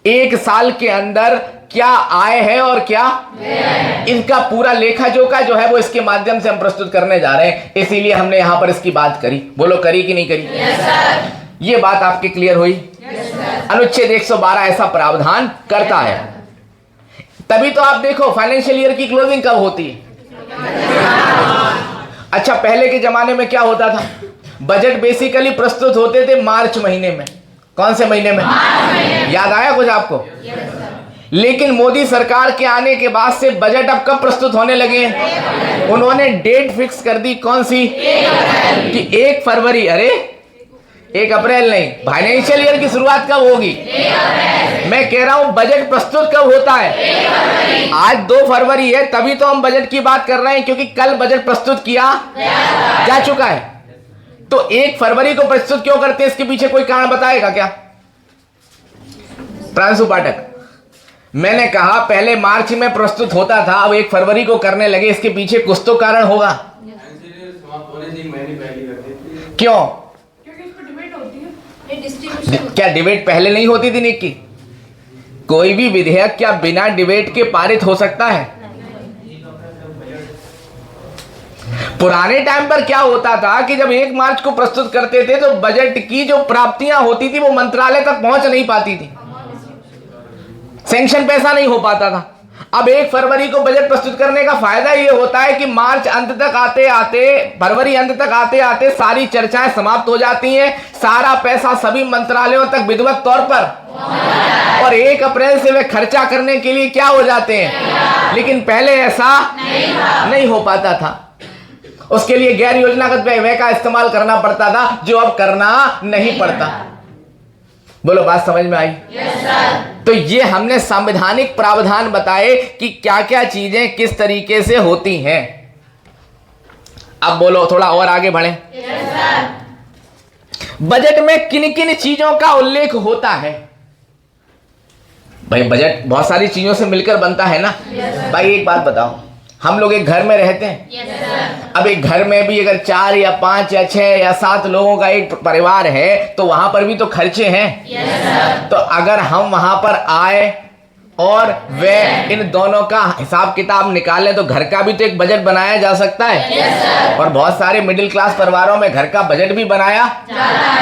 एक साल के अंदर क्या आय है और क्या इनका पूरा लेखा जोखा जो है वो इसके माध्यम से हम प्रस्तुत करने जा रहे हैं। इसीलिए हमने यहां पर इसकी बात करी। बोलो करी कि नहीं करी? Yes sir. ये बात आपकी क्लियर हुई? Yes sir. अनुच्छेद 112 ऐसा प्रावधान करता है। तभी तो आप देखो फाइनेंशियल ईयर की क्लोजिंग कब होती है। अच्छा, पहले के जमाने में क्या होता था? बजट बेसिकली प्रस्तुत होते थे मार्च महीने में। कौन से महीने में? याद आया कुछ आपको? लेकिन मोदी सरकार के आने के बाद से बजट अब कब प्रस्तुत होने लगे हैं? उन्होंने डेट फिक्स कर दी। कौन सी? कि 1 फरवरी। अरे 1 अप्रैल नहीं, फाइनेंशियल ईयर की शुरुआत कब होगी? मैं कह रहा हूं बजट प्रस्तुत कब होता है? आज 2 फरवरी है, तभी तो हम बजट की बात कर रहे हैं, क्योंकि कल बजट प्रस्तुत किया जा चुका है। तो 1 फरवरी को प्रस्तुत क्यों करते हैं? इसके पीछे कोई कारण बताएगा क्या? प्रांशु पाठक, मैंने कहा पहले मार्च में प्रस्तुत होता था, अब 1 फरवरी को करने लगे, इसके पीछे कुछ तो कारण होगा। क्यों? क्या डिबेट पहले नहीं होती थी निक की? कोई भी विधेयक क्या बिना डिबेट के पारित हो सकता है? पुराने टाइम पर क्या होता था कि जब 1 मार्च को प्रस्तुत करते थे तो बजट की जो प्राप्तियां होती थी वो मंत्रालय तक पहुंच नहीं पाती थी, सैंक्शन पैसा नहीं हो पाता था। अब 1 फरवरी को बजट प्रस्तुत करने का फायदा ये होता है कि मार्च अंत तक आते आते, फरवरी अंत तक आते आते सारी चर्चाएं समाप्त हो जाती हैं, सारा पैसा सभी मंत्रालयों तक विधिवत तौर पर, और 1 अप्रैल से वे खर्चा करने के लिए क्या हो जाते हैं। लेकिन पहले ऐसा नहीं हो पाता था। उसके लिए गैर योजनागत व्यय का इस्तेमाल करना पड़ता था, जो अब करना नहीं पड़ता। बोलो बात समझ में आई? Yes sir. तो ये हमने संवैधानिक प्रावधान बताए कि क्या क्या चीजें किस तरीके से होती हैं। अब बोलो थोड़ा और आगे बढ़े। Yes sir. बजट में किन किन चीजों का उल्लेख होता है? भाई बजट बहुत सारी चीजों से मिलकर बनता है ना। भाई एक बात बताओ, हम लोग एक घर में रहते हैं। Yes sir. अब एक घर में भी अगर 4 या 5 या 6 या 7 लोगों का एक परिवार है तो वहां पर भी तो खर्चे हैं। Yes sir. तो अगर हम वहां पर आय और व्यय इन दोनों का हिसाब किताब निकालें तो घर का भी तो एक बजट बनाया जा सकता है। Yes sir. और बहुत सारे मिडिल क्लास परिवारों में घर का बजट भी बनाया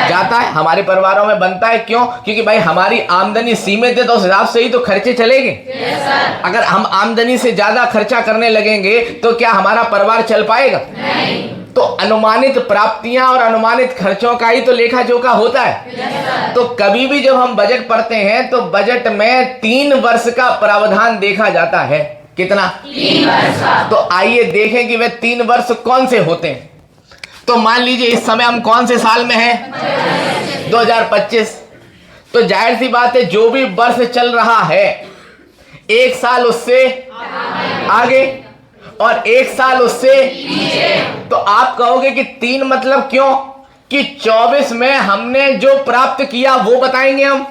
जाता है। हमारे परिवारों में बनता है। क्यों? क्योंकि भाई हमारी आमदनी सीमित है, तो उस हिसाब से ही तो खर्चे चलेंगे। Yes sir. अगर हम आमदनी से ज्यादा खर्चा करने लगेंगे तो क्या हमारा परिवार चल पाएगा? नहीं। तो अनुमानित प्राप्तियां और अनुमानित खर्चों का ही तो लेखा जोखा होता है। तो कभी भी जब हम बजट पढ़ते हैं तो बजट में 3 वर्ष का प्रावधान देखा जाता है। कितना? 3 वर्ष का। तो आइए देखें कि वे 3 वर्ष कौन से होते हैं। तो मान लीजिए इस समय हम कौन से साल में हैं? 2025। तो जाहिर सी बात है जो भी वर्ष चल रहा है 1 साल उससे आगे और 1 साल उससे पीछे। तो आप कहोगे कि 3 मतलब क्यों? कि 24 में हमने जो प्राप्त किया वो बताएंगे हम।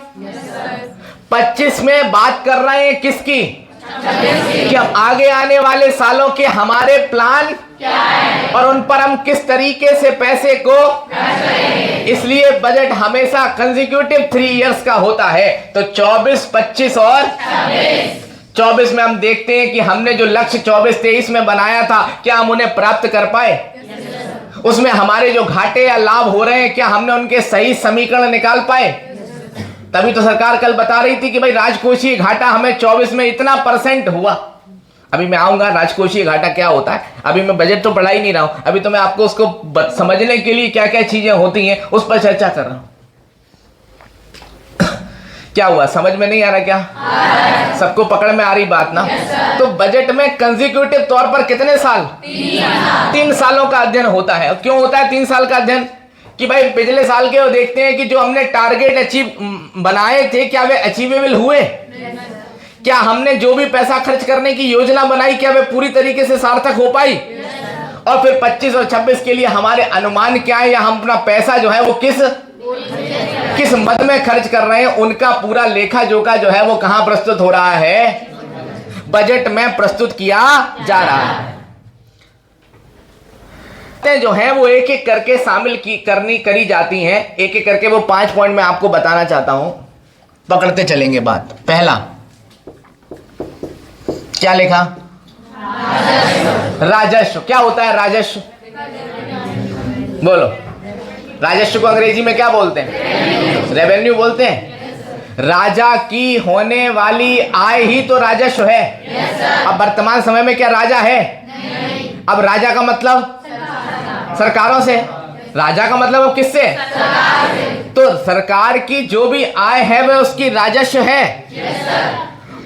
25 में बात कर रहे हैं किसकी? कि हम आगे आने वाले सालों के हमारे प्लान क्या है और उन पर हम किस तरीके से पैसे को खर्च करेंगे। इसलिए बजट हमेशा कंसेक्यूटिव 3 इयर्स का होता है। तो 24, 25 और 24 में हम देखते हैं कि हमने जो लक्ष्य 24-23 में बनाया था क्या हम उन्हें प्राप्त कर पाए? उसमें हमारे जो घाटे या लाभ हो रहे हैं क्या हमने उनके सही समीकरण निकाल पाए? तभी तो सरकार कल बता रही थी कि भाई राजकोषीय घाटा हमें 24 में इतना % हुआ। अभी मैं आऊंगा राजकोषीय घाटा क्या होता है। अभी मैं बजट तो पढ़ा ही नहीं रहा हूं, अभी तो मैं आपको उसको समझने के लिए क्या क्या चीजें होती हैं उस पर चर्चा कर रहा हूं। क्या हुआ? समझ में नहीं आ रहा क्या? सबको पकड़ में आ रही बात ना? तो बजट में कंसेक्यूटिव तौर पर कितने साल? 3 सालों का अध्ययन होता है। क्यों होता है 3 साल का अध्ययन? कि भाई पिछले साल के वो देखते हैं कि जो हमने टारगेट अचीव बनाए थे क्या वे अचीवेबल हुए? क्या हमने जो भी पैसा खर्च करने की योजना बनाई क्या वे पूरी तरीके से सार्थक हो पाई? और फिर 25 और 26 के लिए हमारे अनुमान क्या है, या हम अपना पैसा जो है वो किस मद में खर्च कर रहे हैं, उनका पूरा लेखा जोखा जो है वो कहां प्रस्तुत हो रहा है? बजट में प्रस्तुत किया जा रहा है। जो है वो एक एक करके शामिल करी जाती हैं। एक एक करके वो 5 पॉइंट मैं आपको बताना चाहता हूं। पकड़ते चलेंगे बात। पहला क्या लिखा? राजस्व। क्या होता है राजस्व? बोलो। राजस्व को अंग्रेजी में क्या बोलते हैं? रेवेन्यू बोलते हैं। राजा की होने वाली आय ही तो राजस्व है। अब वर्तमान समय में क्या राजा है? अब राजा का मतलब सरकारों से। राजा का मतलब अब किससे? तो सरकार की जो भी आय है वह उसकी राजस्व है।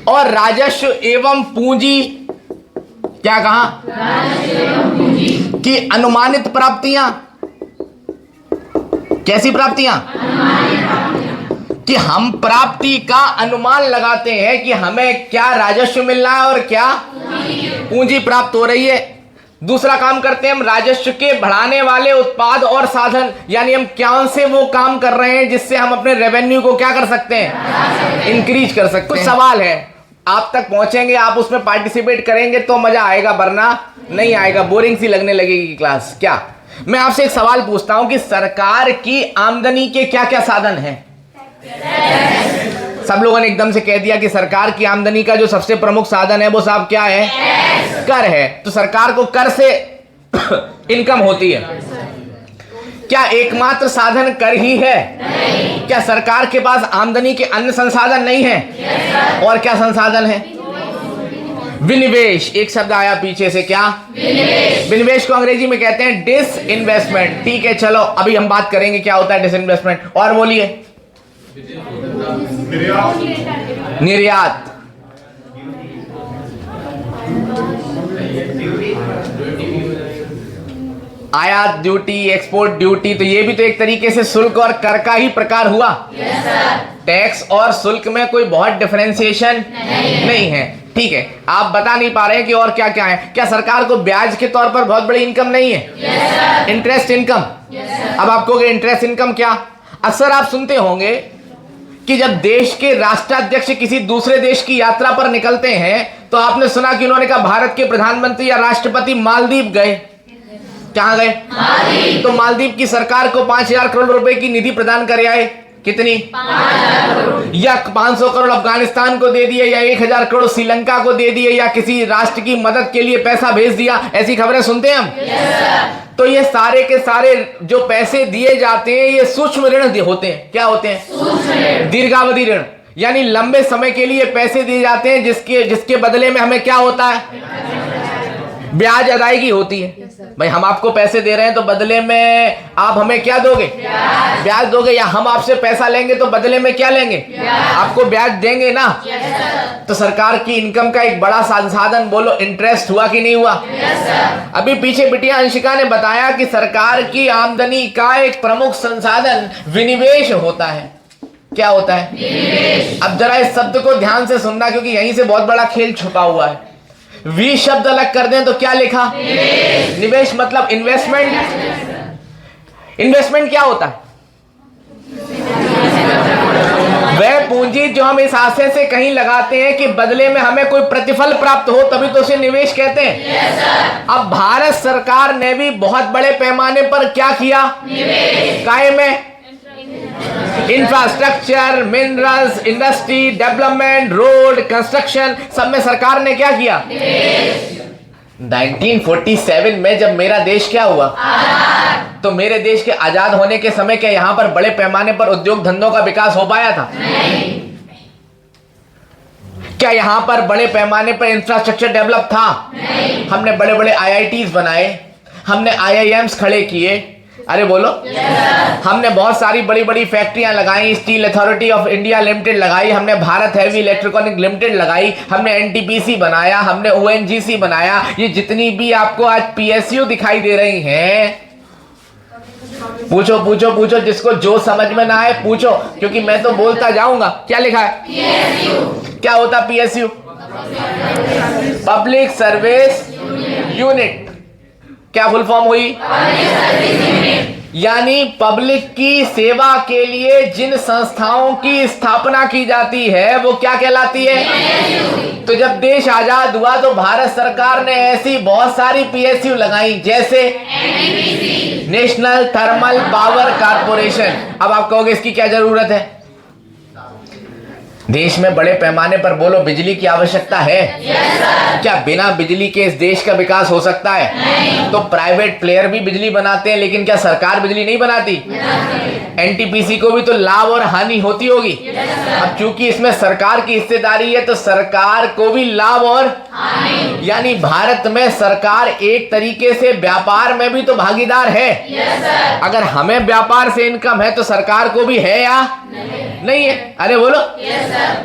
और राजस्व एवं पूंजी, क्या कहा? कि अनुमानित प्राप्तियां। कैसी प्राप्तियां? कि हम प्राप्ति का अनुमान लगाते हैं कि हमें क्या राजस्व मिल रहा है और क्या पूंजी प्राप्त हो रही है। दूसरा काम करते हैं हम राजस्व के बढ़ाने वाले उत्पाद और साधन, यानी हम क्या से वो काम कर रहे हैं जिससे हम अपने रेवेन्यू को क्या कर सकते हैं? इंक्रीज कर सकते हैं। कुछ सवाल है, आप तक पहुंचेंगे, आप उसमें पार्टिसिपेट करेंगे तो मजा आएगा, वरना नहीं आएगा, बोरिंग सी लगने लगेगी क्लास। क्या मैं आपसे एक सवाल पूछता हूं कि सरकार की आमदनी के क्या क्या साधन हैं? सब लोगों ने एकदम से कह दिया कि सरकार की आमदनी का जो सबसे प्रमुख साधन है वो साहब क्या है? कर है। तो सरकार को कर से इनकम होती है। क्या एकमात्र साधन कर ही है? नहीं। क्या सरकार के पास आमदनी के अन्य संसाधन नहीं है? और क्या संसाधन है? विनिवेश। एक शब्द आया पीछे से, क्या? विनिवेश। विनिवेश को अंग्रेजी में कहते हैं डिस इन्वेस्टमेंट। ठीक है, चलो अभी हम बात करेंगे क्या होता है डिस इन्वेस्टमेंट। और बोलिए। निर्यात। आयात ड्यूटी, एक्सपोर्ट ड्यूटी, तो ये भी तो एक तरीके से शुल्क और कर का ही प्रकार हुआ। टैक्स और शुल्क में कोई बहुत डिफरेंशिएशन नहीं है। ठीक है, आप बता नहीं पा रहे हैं कि और क्या क्या है। क्या सरकार को ब्याज के तौर पर बहुत बड़ी इनकम नहीं है? Interest income. अब आप कहोगे इंटरेस्ट इनकम क्या? अक्सर आप सुनते होंगे कि जब देश के राष्ट्राध्यक्ष किसी दूसरे देश की यात्रा पर निकलते हैं तो आपने सुना कि उन्होंने कहा भारत के प्रधानमंत्री या राष्ट्रपति मालदीव गए। कहां गए? मालदीव। तो मालदीव की सरकार को 5,000 करोड़ रुपए की निधि प्रदान कर आए। कितनी? 5,000 या 500 करोड़ अफगानिस्तान को दे दिए, या 1,000 करोड़ श्रीलंका को दे दिए, या किसी राष्ट्र की मदद के लिए पैसा भेज दिया। ऐसी खबरें सुनते हैं हम। तो ये सारे के सारे जो पैसे दिए जाते हैं ये सूक्ष्म ऋण होते हैं। क्या होते हैं? दीर्घावधि ऋण, यानी लंबे समय के लिए पैसे दिए जाते हैं जिसके बदले में हमें क्या होता है? ब्याज अदायगी होती है। भाई हम आपको पैसे दे रहे हैं तो बदले में आप हमें क्या दोगे? ब्याज दोगे। या हम आपसे पैसा लेंगे तो बदले में क्या लेंगे? आपको ब्याज देंगे ना। तो सरकार की इनकम का एक बड़ा संसाधन बोलो इंटरेस्ट हुआ कि नहीं हुआ? अभी पीछे बिटिया अंशिका ने बताया कि सरकार की आमदनी का एक प्रमुख संसाधन विनिवेश होता है। क्या होता है? विनिवेश। अब जरा इस शब्द को ध्यान से सुनना, क्योंकि यहीं से बहुत बड़ा खेल छुपा हुआ है। वी शब्द अलग कर दें तो क्या लिखा? निवेश। निवेश मतलब इन्वेस्टमेंट। इन्वेस्टमेंट क्या होता है? वह पूंजी जो हम इस आशय से कहीं लगाते हैं कि बदले में हमें कोई प्रतिफल प्राप्त हो, तभी तो उसे निवेश कहते हैं। अब भारत सरकार ने भी बहुत बड़े पैमाने पर क्या किया? निवेश। काय में? Infrastructure, minerals, industry, development, road, construction, सब में सरकार ने क्या किया? 1947 में जब मेरा देश क्या हुआ? तो मेरे देश के आजाद होने के समय क्या यहां पर बड़े पैमाने पर उद्योग धंधों का विकास हो पाया था? नहीं। क्या यहां पर बड़े पैमाने पर इंफ्रास्ट्रक्चर डेवलप था? नहीं। हमने बड़े बड़े IITs बनाए, हमने IIMs खड़े किए। अरे बोलो। हमने बहुत सारी बड़ी बड़ी फैक्ट्रियां लगाई, steel authority of India limited लगाई, हमने भारत हैवी इलेक्ट्रॉनिक लिमिटेड लगाई, हमने NTPC बनाया, हमने ONGC बनाया। ये जितनी भी आपको आज PSU दिखाई दे रही हैं, पूछो पूछो पूछो, जिसको जो समझ में ना आए पूछो, क्योंकि मैं तो बोलता जाऊंगा। क्या लिखा है? PSU। क्या होता PSU? Public service unit. क्या फुल फॉर्म हुई? यानी पब्लिक की सेवा के लिए जिन संस्थाओं की स्थापना की जाती है वो क्या कहलाती है? तो जब देश आजाद हुआ तो भारत सरकार ने ऐसी बहुत सारी PSU लगाई, जैसे नेशनल थर्मल पावर कॉर्पोरेशन। अब आप कहोगे इसकी क्या जरूरत है? देश में बड़े पैमाने पर बोलो बिजली की आवश्यकता है। क्या बिना बिजली के इस देश का विकास हो सकता है? नहीं। तो प्राइवेट प्लेयर भी बिजली बनाते हैं, लेकिन क्या सरकार बिजली नहीं बनाती? एनटीपीसी को भी तो लाभ और हानि होती होगी। अब चूंकि इसमें सरकार की हिस्सेदारी है तो सरकार को भी लाभ और हानि, यानी भारत में सरकार एक तरीके से व्यापार में भी तो भागीदार है। अगर हमें व्यापार से इनकम है तो सरकार को भी है या नहीं है? अरे बोलो।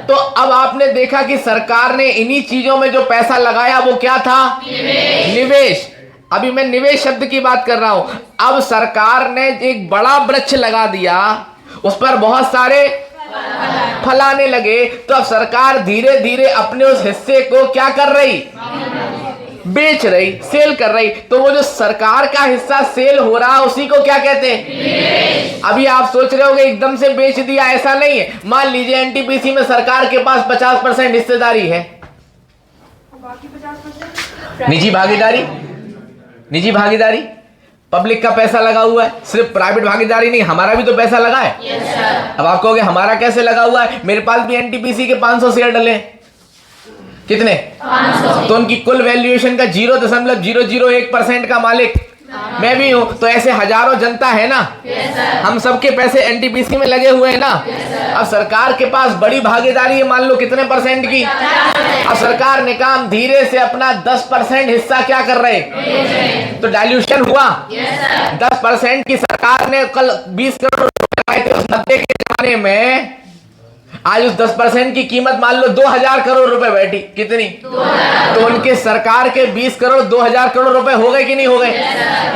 तो अब आपने देखा कि सरकार ने इन्हीं चीजों में जो पैसा लगाया वो क्या था? निवेश। अभी मैं निवेश शब्द की बात कर रहा हूं। अब सरकार ने एक बड़ा वृक्ष लगा दिया, उस पर बहुत सारे फल आने लगे, तो अब सरकार धीरे धीरे अपने उस हिस्से को क्या कर रही? बेच रही, सेल कर रही। तो वो जो सरकार का हिस्सा सेल हो रहा उसी को क्या कहते हैं? अभी आप सोच रहे होगे एकदम से बेच दिया, ऐसा नहीं है। मान लीजिए एनटीपीसी में सरकार के पास 50% हिस्सेदारी है, बाकी 50% निजी भागीदारी, पब्लिक का पैसा लगा हुआ है। सिर्फ प्राइवेट भागीदारी नहीं, हमारा भी तो पैसा लगा है। अब आप कहोगे हमारा कैसे लगा हुआ है? मेरे पास भी एनटीपीसी के 500 शेयर डले। कितने? 500। तो उनकी कुल वैल्यूएशन का 0.001% का मालिक मैं भी हूं। तो ऐसे हजारों जनता है ना, हम सबके पैसे एनटीपीसी में लगे हुए हैं ना। अब सरकार के पास बड़ी भागीदारी है, मान लो कितने % की? अब सरकार ने काम धीरे से अपना 10% हिस्सा क्या कर रहे? तो डाइल्यूशन हुआ। 10% की सरकार ने कल 20 करोड़ रुपए थे उस 90 के जमाने में। आज उस 10% की कीमत मान लो 2000 करोड़ रुपए बैठी। कितनी? 2000। तो उनके सरकार के 20 करोड़ 2000 करोड़ रुपए हो गए कि नहीं हो गए?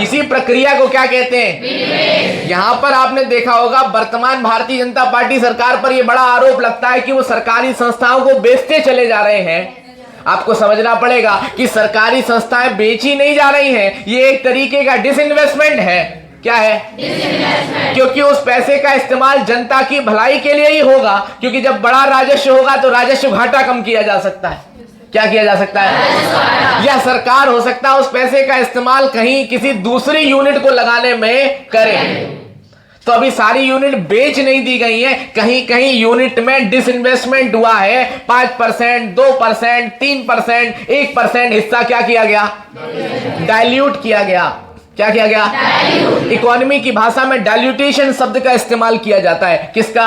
इसी प्रक्रिया को क्या कहते हैं? यहां पर आपने देखा होगा वर्तमान भारतीय जनता पार्टी सरकार पर यह बड़ा आरोप लगता है कि वो सरकारी संस्थाओं को बेचते चले जा रहे हैं। आपको समझना पड़ेगा कि सरकारी संस्थाएं बेची नहीं जा रही हैं, ये एक तरीके का डिसइन्वेस्टमेंट है। क्या है? क्योंकि उस पैसे का इस्तेमाल जनता की भलाई के लिए ही होगा, क्योंकि जब बड़ा राजस्व होगा तो राजस्व घाटा कम किया जा सकता है। क्या किया जा सकता है? या सरकार हो सकता है उस पैसे का इस्तेमाल कहीं किसी दूसरी यूनिट को लगाने में करे। तो अभी सारी यूनिट बेच नहीं दी गई है, कहीं कहीं यूनिट में डिसइन्वेस्टमेंट हुआ है। 5%, 2%, 3%, 1% हिस्सा क्या किया गया? डाइल्यूट किया गया। क्या किया गया? इकोनॉमी की भाषा में डाइल्यूटेशन शब्द का इस्तेमाल किया जाता है। किसका?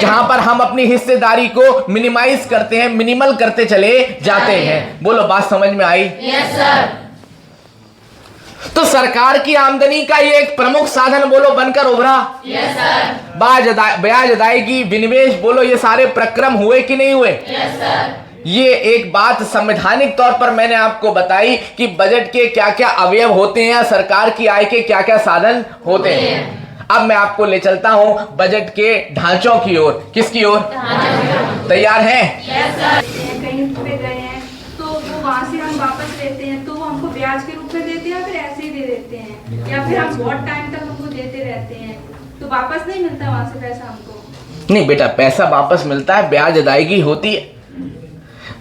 जहां पर हम अपनी हिस्सेदारी को मिनिमाइज करते हैं, मिनिमल करते चले जाते हैं। बोलो बात समझ में आई? Yes sir. तो सरकार की आमदनी का ये एक प्रमुख साधन बोलो बनकर उभरा। Yes sir. ब्याज अदायगी, विनिवेश, बोलो ये सारे प्रक्रम हुए कि नहीं हुए? Yes sir. ये एक बात संवैधानिक तौर पर मैंने आपको बताई कि बजट के क्या क्या अवयव होते हैं, सरकार की आय के क्या क्या साधन होते हैं। अब मैं आपको ले चलता हूं बजट के ढांचों की ओर। किसकी ओर? तैयार हैं? कहीं पे गए हैं तो वो वहाँ से हम वापस लेते हैं, तो वो हमको ब्याज के रूप में देते हैं या फिर ऐसे ही दे देते हैं, या फिर हम बहुत टाइम तक हमको देते रहते हैं तो वापस नहीं मिलता वहाँ से पैसा हमको? नहीं बेटा, पैसा वापस मिलता है, ब्याज अदायगी होती है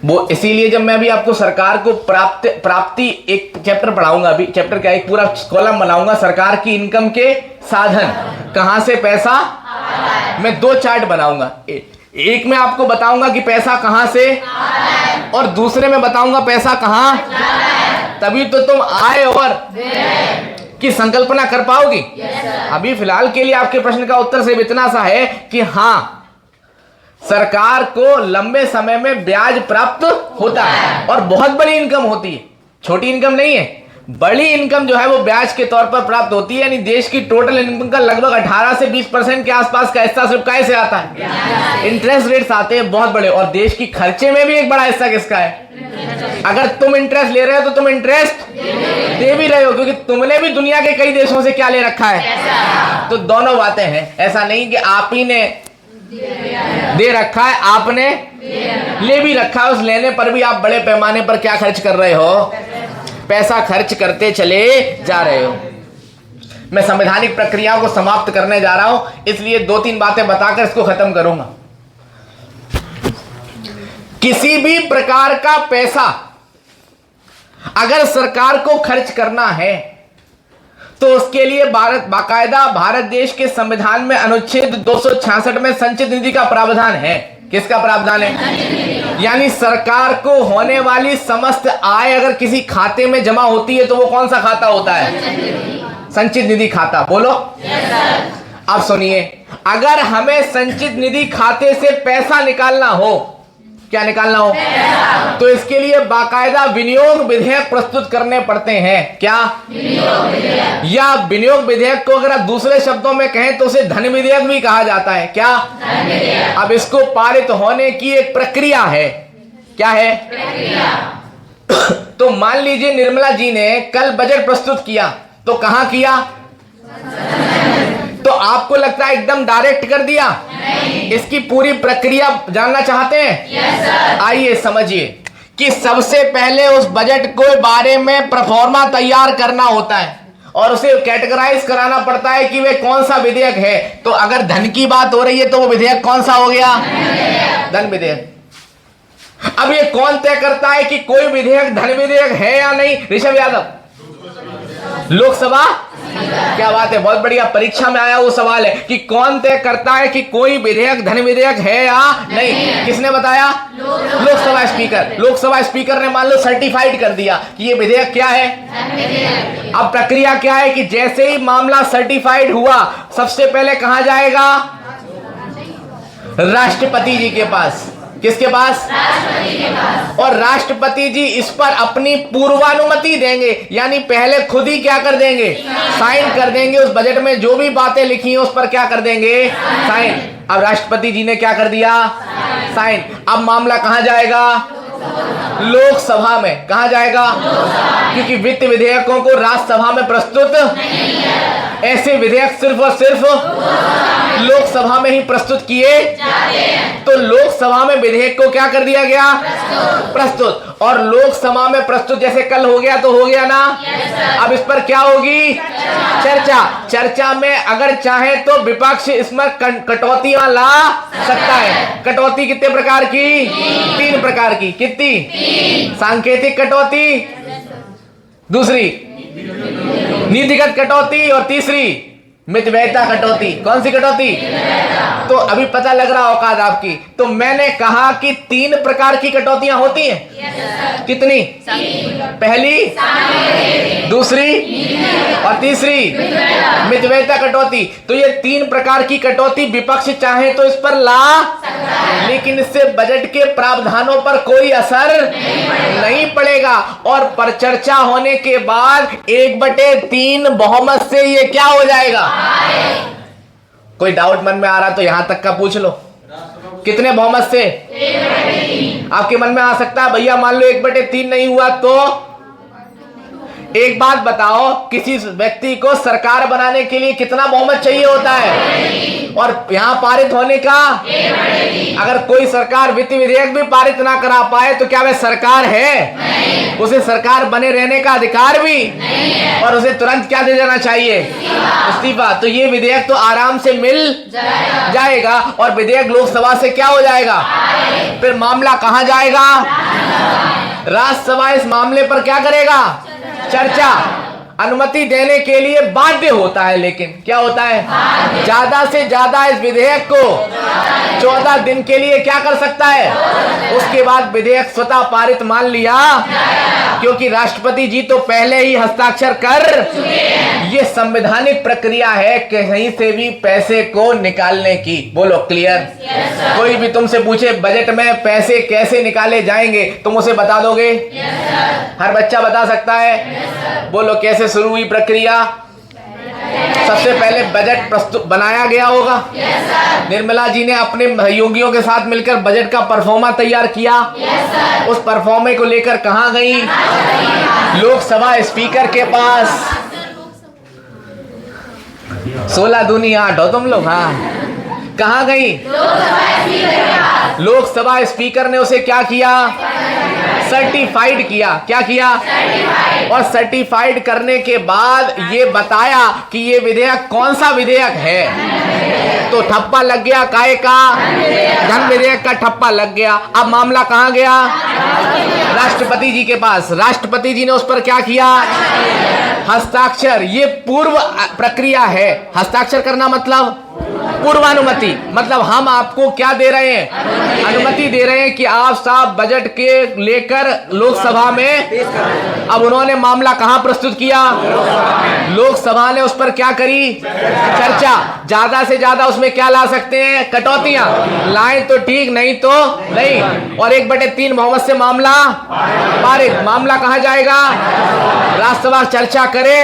वो। इसीलिए जब मैं अभी आपको सरकार को प्राप्ति एक चैप्टर पढ़ाऊंगा, अभी चैप्टर का एक पूरा कॉलम बनाऊंगा, सरकार की इनकम के साधन, कहां से पैसा, मैं 2 चार्ट बनाऊंगा। एक में आपको बताऊंगा कि पैसा कहां से, और दूसरे में बताऊंगा पैसा कहां। तभी तो तुम आय और की संकल्पना कर पाओगी। अभी फिलहाल के लिए आपके प्रश्न का उत्तर सिर्फ इतना सा है कि हाँ, सरकार को लंबे समय में ब्याज प्राप्त होता है और बहुत बड़ी इनकम होती है, छोटी इनकम नहीं है। बड़ी इनकम जो है वो ब्याज के तौर पर प्राप्त होती है, यानी देश की टोटल इनकम का लगभग 18 से 20% के आसपास का हिस्सा सिर्फ काय से आता है? इंटरेस्ट रेट्स आते हैं बहुत बड़े। और देश की खर्चे में भी एक बड़ा हिस्सा किसका है? अगर तुम इंटरेस्ट ले रहे हो तो तुम इंटरेस्ट दे भी रहे हो, क्योंकि तुमने भी दुनिया के कई देशों से क्या ले रखा है। तो दोनों बातें हैं, ऐसा नहीं कि आप ही ने दे रखा है, आपने ले भी रखा है। उस लेने पर भी आप बड़े पैमाने पर क्या खर्च कर रहे हो? पैसा खर्च करते चले जा रहे हो। मैं संवैधानिक प्रक्रियाओं को समाप्त करने जा रहा हूं, इसलिए 2-3 बातें बताकर इसको खत्म करूंगा। किसी भी प्रकार का पैसा अगर सरकार को खर्च करना है तो उसके लिए बाकायदा भारत देश के संविधान में अनुच्छेद 266 में संचित निधि का प्रावधान है। किसका प्रावधान है? यानी सरकार को होने वाली समस्त आय अगर किसी खाते में जमा होती है तो वो कौन सा खाता होता है? संचित निधि खाता। बोलो। अब सुनिए, अगर हमें संचित निधि खाते से पैसा निकालना हो, क्या निकालना हो, तो इसके लिए बाकायदा विनियोग विधेयक प्रस्तुत करने पड़ते हैं। क्या? या विनियोग विधेयक को अगर आप दूसरे शब्दों में कहें तो उसे धन विधेयक भी कहा जाता है। क्या? अब इसको पारित होने की एक प्रक्रिया है। क्या है? तो मान लीजिए निर्मला जी ने कल बजट प्रस्तुत किया, तो कहां किया? तो आपको लगता है एकदम डायरेक्ट कर दिया? इसकी पूरी प्रक्रिया जानना चाहते हैं? आइए समझिए कि सबसे पहले उस बजट के बारे में प्रोफार्मा तैयार करना होता है और उसे कैटेगराइज कराना पड़ता है कि वे कौन सा विधेयक है। तो अगर धन की बात हो रही है तो वो विधेयक कौन सा हो गया? धन विधेयक। अब ये कौन तय करता है कि कोई विधेयक धन विधेयक है या नहीं? ऋषभ यादव, लोकसभा। क्या बात है, बहुत बढ़िया। परीक्षा में आया वो सवाल है कि कौन तय करता है कि कोई विधेयक धन विधेयक है या नहीं? किसने बताया? लोकसभा स्पीकर। लोकसभा स्पीकर ने मान लो सर्टिफाइड कर दिया कि ये विधेयक क्या है? अब प्रक्रिया क्या है कि जैसे ही मामला सर्टिफाइड हुआ, सबसे पहले कहां जाएगा? राष्ट्रपति जी के पास। किसके पास? राष्ट्रपति के पास। और राष्ट्रपति जी इस पर अपनी पूर्वानुमति देंगे, यानी पहले खुद ही क्या कर देंगे? साइन कर देंगे। उस बजट में जो भी बातें लिखी हैं उस पर क्या कर देंगे? साइन। अब राष्ट्रपति जी ने क्या कर दिया? साइन। अब मामला कहां जाएगा? लोकसभा में। कहां जाएगा? क्योंकि वित्त विधेयकों को राज्यसभा में प्रस्तुत नहीं है। ऐसे विधेयक सिर्फ और सिर्फ लोकसभा में ही प्रस्तुत किए जाते हैं। तो लोकसभा में विधेयक को क्या कर दिया गया? प्रस्तुत। और लोकसभा में प्रस्तुत जैसे कल हो गया तो हो गया ना? अब इस पर क्या होगी? चर्चा। चर्चा में अगर चाहे तो विपक्ष इसमें कटौतियां ला सकता है। कटौती कितने प्रकार की? 3 प्रकार की। कितनी? सांकेतिक कटौती, दूसरी नीतिगत कटौती और तीसरी मितव्ययिता कटौती। कौन सी कटौती? तो अभी पता लग रहा औकात आपकी। तो मैंने कहा कि 3 प्रकार की कटौतियां होती हैं। कितनी? पहली, दूसरी और तीसरी मितव्ययिता कटौती। तो ये 3 प्रकार की कटौती विपक्ष चाहे तो इस पर ला, लेकिन इससे बजट के प्रावधानों पर कोई असर नहीं पड़ेगा। और पर चर्चा होने के बाद 1/3 बहुमत से ये क्या हो जाएगा? कोई डाउट मन में आ रहा तो यहां तक का पूछ लो। कितने बहुमत से? 1/3। आपके मन में आ सकता है भैया मान लो 1/3 नहीं हुआ तो? एक बात बताओ, किसी व्यक्ति को सरकार बनाने के लिए कितना बहुमत चाहिए होता है? और यहाँ पारित होने का? अगर कोई सरकार वित्त विधेयक भी पारित ना करा पाए तो क्या वह सरकार है? नहीं। उसे सरकार बने रहने का अधिकार भी नहीं है। और उसे तुरंत क्या दे देना चाहिए? इस्तीफा। तो ये विधेयक तो आराम से मिल जाएगा और विधेयक लोकसभा से क्या हो जाएगा? फिर मामला कहां जाएगा? राज्यसभा इस मामले पर क्या करेगा? चर्चा। अनुमति देने के लिए बाध्य होता है, लेकिन क्या होता है? ज्यादा से ज्यादा इस विधेयक को 14 दिन के लिए क्या कर सकता है? उसके बाद विधेयक स्वतः पारित मान लिया, क्योंकि राष्ट्रपति जी तो पहले ही हस्ताक्षर कर चुके हैं। ये संवैधानिक प्रक्रिया है कहीं से भी पैसे को निकालने की। बोलो क्लियर? कोई भी तुमसे पूछे बजट में पैसे कैसे निकाले जाएंगे, तुम उसे बता दोगे? हर बच्चा बता सकता है। बोलो कैसे शुरू हुई प्रक्रिया? सबसे पहले बजट प्रस्तुत बनाया गया होगा। निर्मला जी ने अपने सहयोगियों के साथ मिलकर बजट का परफॉर्मा तैयार किया। उस परफॉर्मे को लेकर कहां गई? लोकसभा स्पीकर के पास। 16 दूनी 8 हो तुम लोग। हाँ, कहां गई? लोकसभा स्पीकर ने उसे क्या किया? सर्टिफाइड किया। क्या किया? और सर्टिफाइड करने के बाद ये बताया कि ये विधेयक कौन सा विधेयक है। तो ठप्पा लग गया काहे का? धन विधेयक का ठप्पा लग गया। अब मामला कहां गया? राष्ट्रपति जी के पास। राष्ट्रपति जी ने उस पर क्या किया? हस्ताक्षर। ये पूर्व प्रक्रिया है। हस्ताक्षर करना मतलब पूर्वानुमति, मतलब हम आपको क्या दे रहे हैं, अनुमति दे रहे हैं कि आप साहब बजट के लेकर लोकसभा में, अब उन्होंने मामला कहां प्रस्तुत किया, लोकसभा ने उस पर क्या करी, चर्चा, ज्यादा से ज्यादा उसमें क्या ला सकते हैं, कटौतियां लाएं तो ठीक, नहीं तो नहीं, और 1/3 बहुमत से मामला पारित। मामला कहां जाएगा, राज्यसभा चर्चा करे,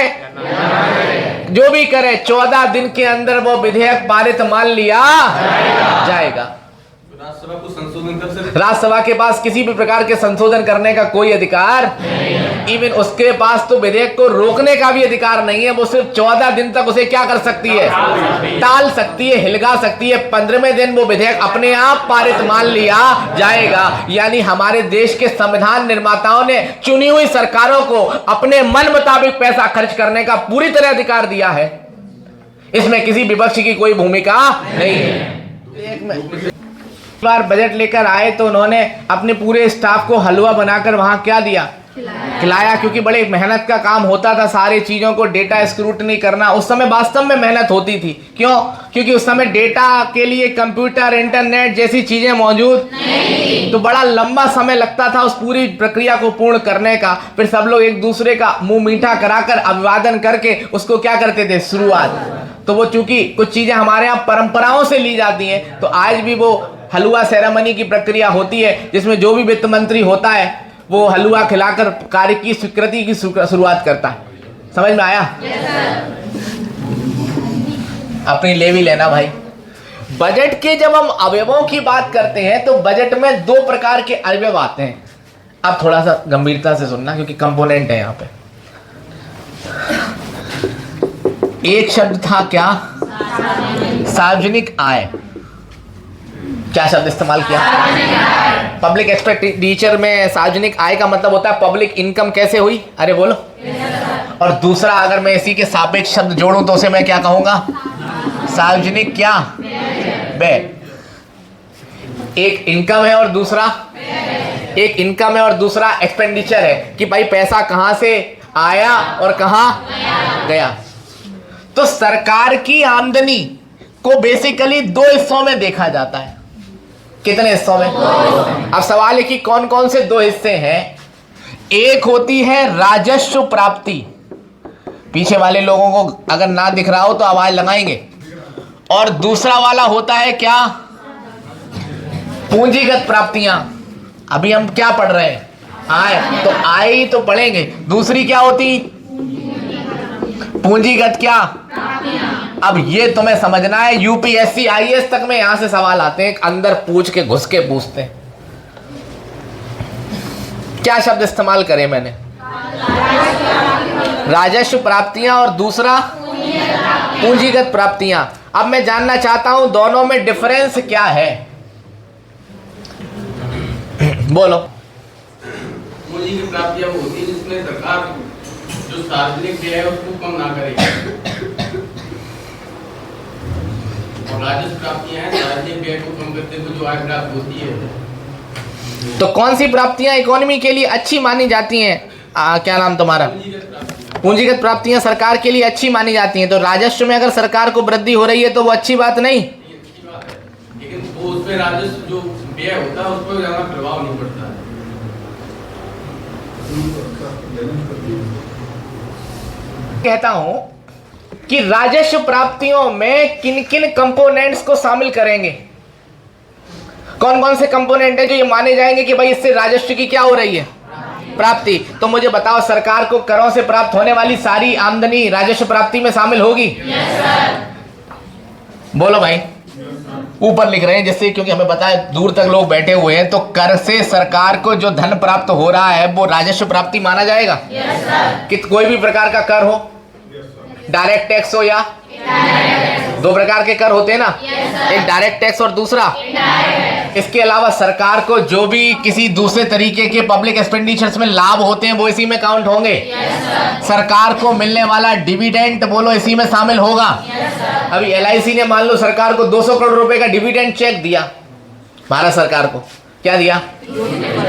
जो भी करे, 14 दिन के अंदर वो विधेयक पारित मान लिया जाएगा। राज्यसभा को संशोधन कर सकते, राज्यसभा के पास किसी भी प्रकार के संशोधन करने का कोई अधिकार नहीं, इवन उसके पास तो विधेयक को रोकने का भी अधिकार नहीं है। वो सिर्फ 14 दिन तक उसे क्या कर सकती है, टाल सकती है, हिलगा सकती है। 15वें दिन वो विधेयक अपने आप पारित मान लिया जाएगा। यानी हमारे देश के संविधान निर्माताओं ने चुनी हुई सरकारों को अपने मन मुताबिक पैसा खर्च करने का पूरी तरह अधिकार दिया है। इसमें किसी विपक्ष की कोई भूमिका नहीं है। बार बजट लेकर आए तो उन्होंने अपने पूरे स्टाफ को हलवा बनाकर वहां क्या दिया, खिलाया, क्योंकि बड़े मेहनत का काम होता था सारी चीजों को डेटा स्क्रूटनी करना। उस समय वास्तव में मेहनत होती थी, क्यों, क्योंकि उस समय डेटा के लिए कंप्यूटर, इंटरनेट जैसी चीजें मौजूद नहीं, तो बड़ा लंबा समय लगता था उस पूरी प्रक्रिया को पूर्ण करने का। फिर सब लोग एक दूसरे का मुंह मीठा कराकर अभिवादन करके उसको क्या करते थे, शुरुआत। तो वो चूंकि कुछ चीजें हमारे यहाँ परंपराओं से ली जाती हैं, तो आज भी वो हलवा सेरेमनी की प्रक्रिया होती है, जिसमें जो भी वित्त मंत्री होता है वो हलवा खिलाकर कार्य की स्वीकृति की शुरुआत करता है। समझ में आया? अपनी ले भी लेना भाई। बजट के जब हम अवयवों की बात करते हैं तो बजट में 2 प्रकार के अवयव आते हैं। अब थोड़ा सा गंभीरता से सुनना, क्योंकि कंपोनेंट है यहाँ पे। एक शब्द था क्या, सार्वजनिक आय। क्या शब्द इस्तेमाल किया, पब्लिक एक्सपेंडिचर में सार्वजनिक आय का मतलब होता है पब्लिक इनकम कैसे हुई, अरे बोलो। और दूसरा अगर मैं इसी के सापेक्ष शब्द जोड़ूं तो उसे मैं क्या कहूंगा, सार्वजनिक क्या, व्यय। एक इनकम है और दूसरा, एक इनकम है और दूसरा एक्सपेंडिचर है, कि भाई पैसा कहां से आया और कहां गया। तो सरकार की आमदनी को बेसिकली 2 हिस्सों में देखा जाता है। कितने हिस्सों में? अब सवाल है कि कौन कौन से 2 हिस्से हैं। एक होती है राजस्व प्राप्ति, पीछे वाले लोगों को अगर ना दिख रहा हो तो आवाज लगाएंगे। और दूसरा वाला होता है क्या, पूंजीगत प्राप्तियां। अभी हम क्या पढ़ रहे हैं, आय, तो आय ही तो पढ़ेंगे। दूसरी क्या होती, पूंजीगत क्या। अब ये तुम्हें समझना है, यूपीएससी आईएएस तक में यहां से सवाल आते हैं, अंदर पूछ के घुस के पूछते हैं। क्या शब्द इस्तेमाल करे मैंने, राजस्व प्राप्तियां और दूसरा पूंजीगत प्राप्तियां। अब मैं जानना चाहता हूं दोनों में डिफरेंस क्या है, बोलो। पूंजी की प्राप्तियां वो होती है जिसमें सरकार जो सार्वजनिक व्यय है उसको कम ना करे, और राजस्व प्राप्तियां हैं सार्वजनिक व्यय को कम करते हुए जो आय प्राप्त होती है। तो कौन सी प्राप्तियां इकोनॉमी के लिए अच्छी मानी जाती हैं, क्या नाम तुम्हारा, पूंजीगत प्राप्तियां सरकार के लिए अच्छी मानी जाती हैं। तो राजस्व में अगर सरकार को वृद्धि हो रही है तो वो अच्छी बात नहीं, अच्छी बात है, लेकिन वो उसमें राजस्व जो व्यय होता है उस पर ज्यादा प्रभाव नहीं पड़ता है। कहता हूं कि राजस्व प्राप्तियों में किन किन कंपोनेंट्स को शामिल करेंगे, कौन कौन से कंपोनेंट हैं जो ये माने जाएंगे कि भाई इससे राजस्व की क्या हो रही है, प्राप्ति। तो मुझे बताओ, सरकार को करों से प्राप्त होने वाली सारी आमदनी राजस्व प्राप्ति में शामिल होगी? बोलो भाई। ऊपर लिख रहे हैं जिससे, क्योंकि हमें पता है दूर तक लोग बैठे हुए हैं, तो कर से सरकार को जो धन प्राप्त हो रहा है वो राजस्व प्राप्ति माना जाएगा? कि कोई भी प्रकार का कर हो, डायरेक्ट टैक्स हो या 2 प्रकार के कर होते हैं ना, एक डायरेक्ट टैक्स और दूसरा। इसके अलावा सरकार को जो भी किसी दूसरे तरीके के पब्लिक एक्सपेंडिचर्स में लाभ होते हैं वो इसी में काउंट होंगे। सरकार को मिलने वाला डिविडेंड बोलो इसी में शामिल होगा। अभी LIC ने मान लो सरकार को 200 करोड़ रुपए का डिविडेंड चेक दिया भारत सरकार को, क्या दिया?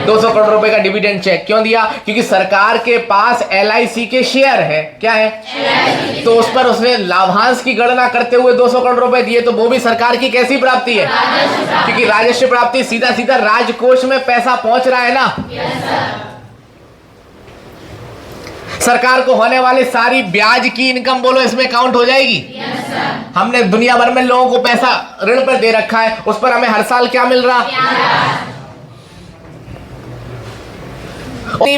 200 करोड़ रुपए का डिविडेंड चेक। क्यों दिया? क्योंकि सरकार के पास LIC के शेयर है। क्या है? तो उस पर उसने लाभांश की गणना करते हुए 200 करोड़ रुपए दिए, तो वो भी सरकार की कैसी प्राप्ति है? क्योंकि राजस्व प्राप्ति सीधा सीधा राजकोष में पैसा पहुंच रहा है ना। सरकार को होने वाली सारी ब्याज की इनकम बोलो इसमें काउंट हो जाएगी। हमने दुनिया भर में लोगों को पैसा ऋण पर दे रखा है, उस पर हमें हर साल क्या मिल रहा?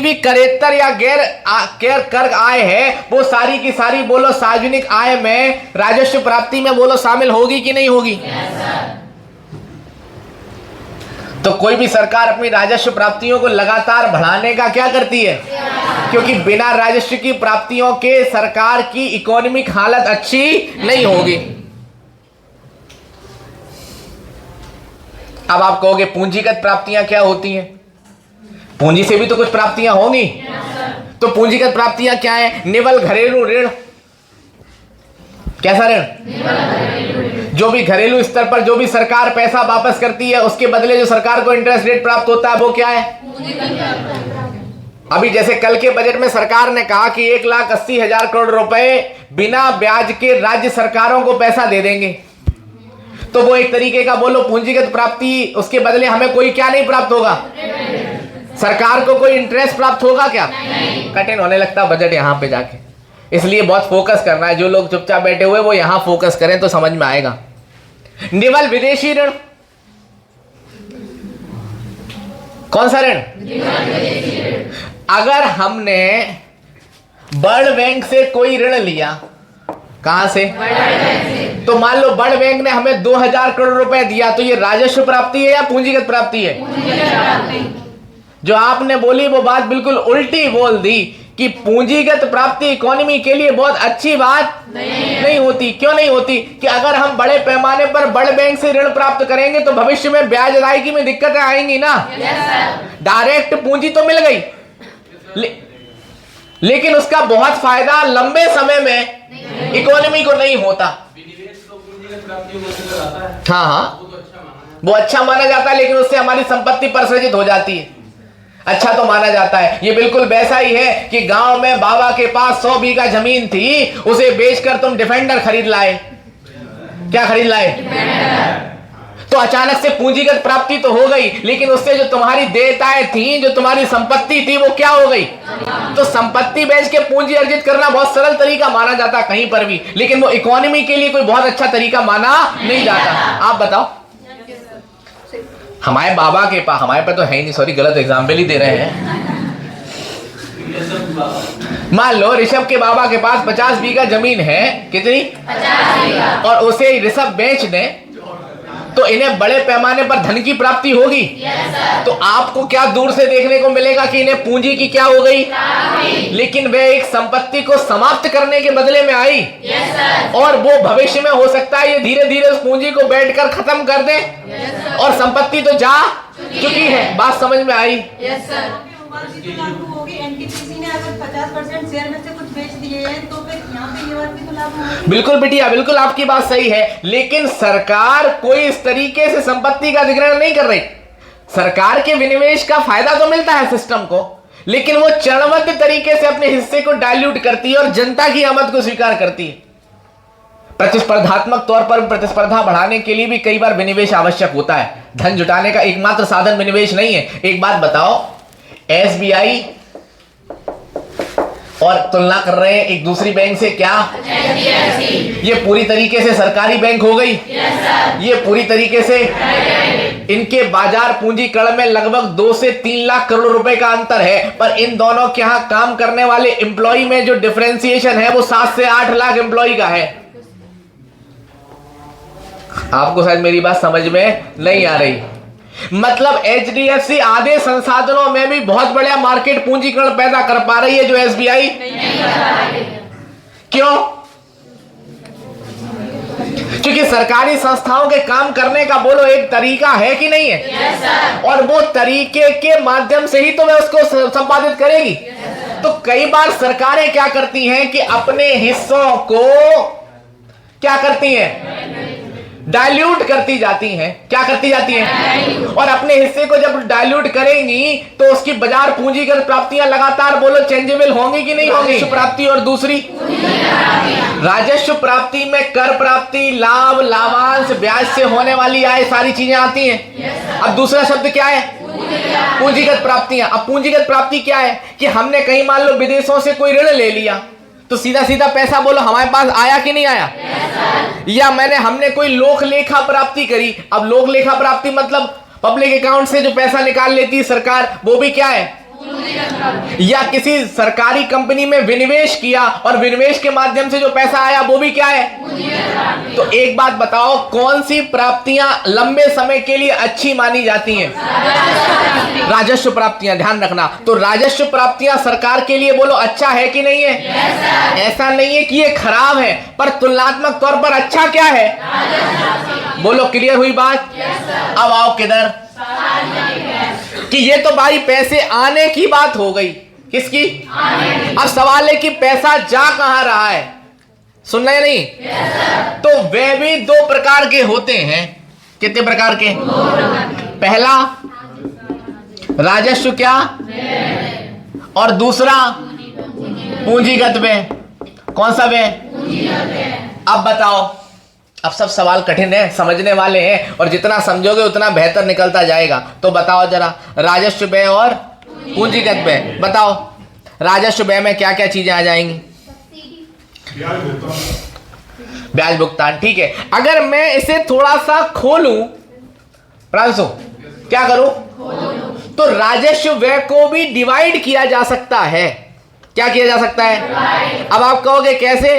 भी करेक्टर या गैर कर आय है, वो सारी की सारी बोलो सार्वजनिक आय में राजस्व प्राप्ति में बोलो शामिल होगी कि नहीं होगी? तो कोई भी सरकार अपनी राजस्व प्राप्तियों को लगातार बढ़ाने का क्या करती है? क्योंकि बिना राजस्व की प्राप्तियों के सरकार की इकोनॉमिक हालत अच्छी नहीं होगी। अब आप कहोगे पूंजीगत प्राप्तियां क्या होती हैं? पूंजी से भी तो कुछ प्राप्तियां होंगी। तो पूंजीगत प्राप्तियां क्या है? निवल घरेलू ऋण। कैसा ऋण? जो भी घरेलू स्तर पर जो भी सरकार पैसा वापस करती है, उसके बदले जो सरकार को इंटरेस्ट रेट प्राप्त होता है, वो क्या है? अभी जैसे कल के बजट में सरकार ने कहा कि 1,80,000 करोड़ रुपए बिना ब्याज के राज्य सरकारों को पैसा दे देंगे। तो वो एक तरीके का बोलो पूंजीगत प्राप्ति, उसके बदले हमें कोई क्या नहीं प्राप्त होगा? सरकार को कोई इंटरेस्ट प्राप्त होगा क्या? कठिन होने लगता बजट यहां पे जाके। इसलिए बहुत फोकस करना है। जो लोग चुपचाप बैठे हुए वो यहां फोकस करें तो समझ में आएगा। निवल विदेशी ऋण। कौन सा ऋण? अगर हमने वर्ल्ड बैंक से कोई ऋण लिया, कहां से? तो मान लो वर्ल्ड बैंक ने हमें 2,000 करोड़ रुपए दिया, तो ये राजस्व प्राप्ति है या पूंजीगत प्राप्ति है? जो आपने बोली वो बात बिल्कुल उल्टी बोल दी कि पूंजीगत प्राप्ति इकोनॉमी के लिए बहुत अच्छी बात नहीं होती। क्यों नहीं होती? कि अगर हम बड़े पैमाने पर वर्ल्ड बैंक से ऋण प्राप्त करेंगे तो भविष्य में ब्याज अदायगी में दिक्कतें आएंगी ना। डायरेक्ट पूंजी तो मिल गई, लेकिन उसका बहुत फायदा लंबे समय में इकोनॉमी को नहीं होता। हाँ, वो अच्छा माना जाता है, लेकिन उससे हमारी संपत्ति प्रसृजित हो जाती है। अच्छा तो माना जाता है। ये बिल्कुल वैसा ही है कि गांव में बाबा के पास 100 बीघा जमीन थी, उसे बेचकर तुम डिफेंडर खरीद लाए। क्या खरीद लाए? तो अचानक से पूंजीगत प्राप्ति तो हो गई, लेकिन उससे जो तुम्हारी देयताएं थी, जो तुम्हारी संपत्ति थी, वो क्या हो गई? तो संपत्ति बेच के पूंजी अर्जित करना बहुत सरल तरीका माना जाता कहीं पर भी, लेकिन वो इकोनॉमी के लिए कोई बहुत अच्छा तरीका माना नहीं जाता। आप बताओ, हमारे बाबा के पास, हमारे पे तो है ही नहीं, सॉरी गलत एग्जाम्पल ही दे रहे हैं। मान लो ऋषभ के बाबा के पास 50 बीघा जमीन है। कितनी? 50 बीघा। और उसे ऋषभ बेच दें तो इन्हें बड़े पैमाने पर धन की प्राप्ति होगी। तो आपको क्या दूर से देखने को मिलेगा कि इन्हें पूंजी की क्या हो गई? लेकिन वे एक संपत्ति को समाप्त करने के बदले में आई। और वो भविष्य में हो सकता है ये धीरे धीरे उस पूंजी को बैठकर खत्म कर दे और संपत्ति तो जा चुकी है। बात समझ में आई? एनटीपीसी ने अगर 50% शेयर में से कुछ बेच दिए हैं तो फिर यहाँ पे ये बात भी तो लागू होगी। बिल्कुल बिटिया, बिल्कुल आपकी बात सही है, लेकिन सरकार कोई इस तरीके से संपत्ति का अधिग्रहण नहीं कर रही। सरकार के विनिवेश का फायदा तो मिलता है सिस्टम को, लेकिन वो चरणबद्ध तरीके से अपने हिस्से को डाइल्यूट करती है और जनता की आमद को स्वीकार करती है। प्रतिस्पर्धात्मक तौर पर प्रतिस्पर्धा बढ़ाने के लिए भी कई बार विनिवेश आवश्यक होता है। धन जुटाने का एकमात्र साधन विनिवेश नहीं है। एक बात बताओ, SBI और तुलना कर रहे हैं एक दूसरी बैंक से, क्या? ये पूरी तरीके से सरकारी बैंक हो गई। ये पूरी तरीके से इनके बाजार पूंजीकरण में लगभग 2 से 3 लाख करोड़ रुपए का अंतर है, पर इन दोनों के यहां काम करने वाले एम्प्लॉय में जो डिफरेंशिएशन है वो 7 से 8 लाख एम्प्लॉय का है। आपको शायद मेरी बात समझ में नहीं आ रही। मतलब HDFC आधे संसाधनों में भी बहुत बड़ा मार्केट पूंजीकरण पैदा कर पा रही है जो SBI नहीं कर पा रही है। क्यों? क्योंकि सरकारी संस्थाओं के काम करने का बोलो एक तरीका है कि नहीं है? yes, और वो तरीके के माध्यम से ही तो वह उसको संपादित करेगी। yes, तो कई बार सरकारें क्या करती हैं कि अपने हिस्सों को क्या करती हैं? डाइल्यूट करती जाती हैं। क्या करती जाती हैं? और अपने हिस्से को जब डाइल्यूट करेंगी तो उसकी बाजार पूंजीगत प्राप्तियां लगातार बोलो चेंजेबल होंगी कि नहीं होंगी? प्राप्ति और दूसरी राजस्व प्राप्ति में कर प्राप्ति, लाभ, लाभांश, ब्याज से होने वाली आय, सारी चीजें आती हैं। अब दूसरा शब्द क्या है? पूंजीगत प्राप्तियां। अब पूंजीगत प्राप्ति क्या है कि हमने कहीं मान लो विदेशों से कोई ऋण ले लिया तो सीधा सीधा पैसा बोलो हमारे पास आया कि नहीं आया? या हमने कोई लोक लेखा प्राप्ति करी। अब लोक लेखा प्राप्ति मतलब पब्लिक अकाउंट से जो पैसा निकाल लेती है सरकार, वो भी क्या है? या किसी सरकारी कंपनी में विनिवेश किया और विनिवेश के माध्यम से जो पैसा आया वो भी क्या है? तो एक बात बताओ, कौन सी प्राप्तियां लंबे समय के लिए अच्छी मानी जाती हैं? राजस्व प्राप्तियां। ध्यान रखना, तो राजस्व प्राप्तियां सरकार के लिए बोलो अच्छा है कि नहीं है? ऐसा नहीं है कि ये खराब है, पर तुलनात्मक तौर पर अच्छा क्या है? बोलो, क्लियर हुई बात? अब आओ किधर कि ये तो भाई पैसे आने की बात हो गई। किसकी? अब सवाल है कि पैसा जा कहां रहा है? सुन रहे नहीं? तो वे भी दो प्रकार के होते हैं। कितने प्रकार के? पहला राजस्व क्या, और दूसरा पूंजीगत व्यय। कौन सा व्यय? अब बताओ, अब सब सवाल कठिन है, समझने वाले हैं, और जितना समझोगे उतना बेहतर निकलता जाएगा। तो बताओ जरा, राजस्व व्यय और पूंजीगत व्यय बताओ। राजस्व व्यय में क्या क्या चीजें आ जाएंगी? ब्याज भुगतान। ठीक है, अगर मैं इसे थोड़ा सा खोलूं, प्रांशु क्या करूं? तो राजस्व व्यय को भी डिवाइड किया जा सकता है। क्या किया जा सकता है? अब आप कहोगे कैसे?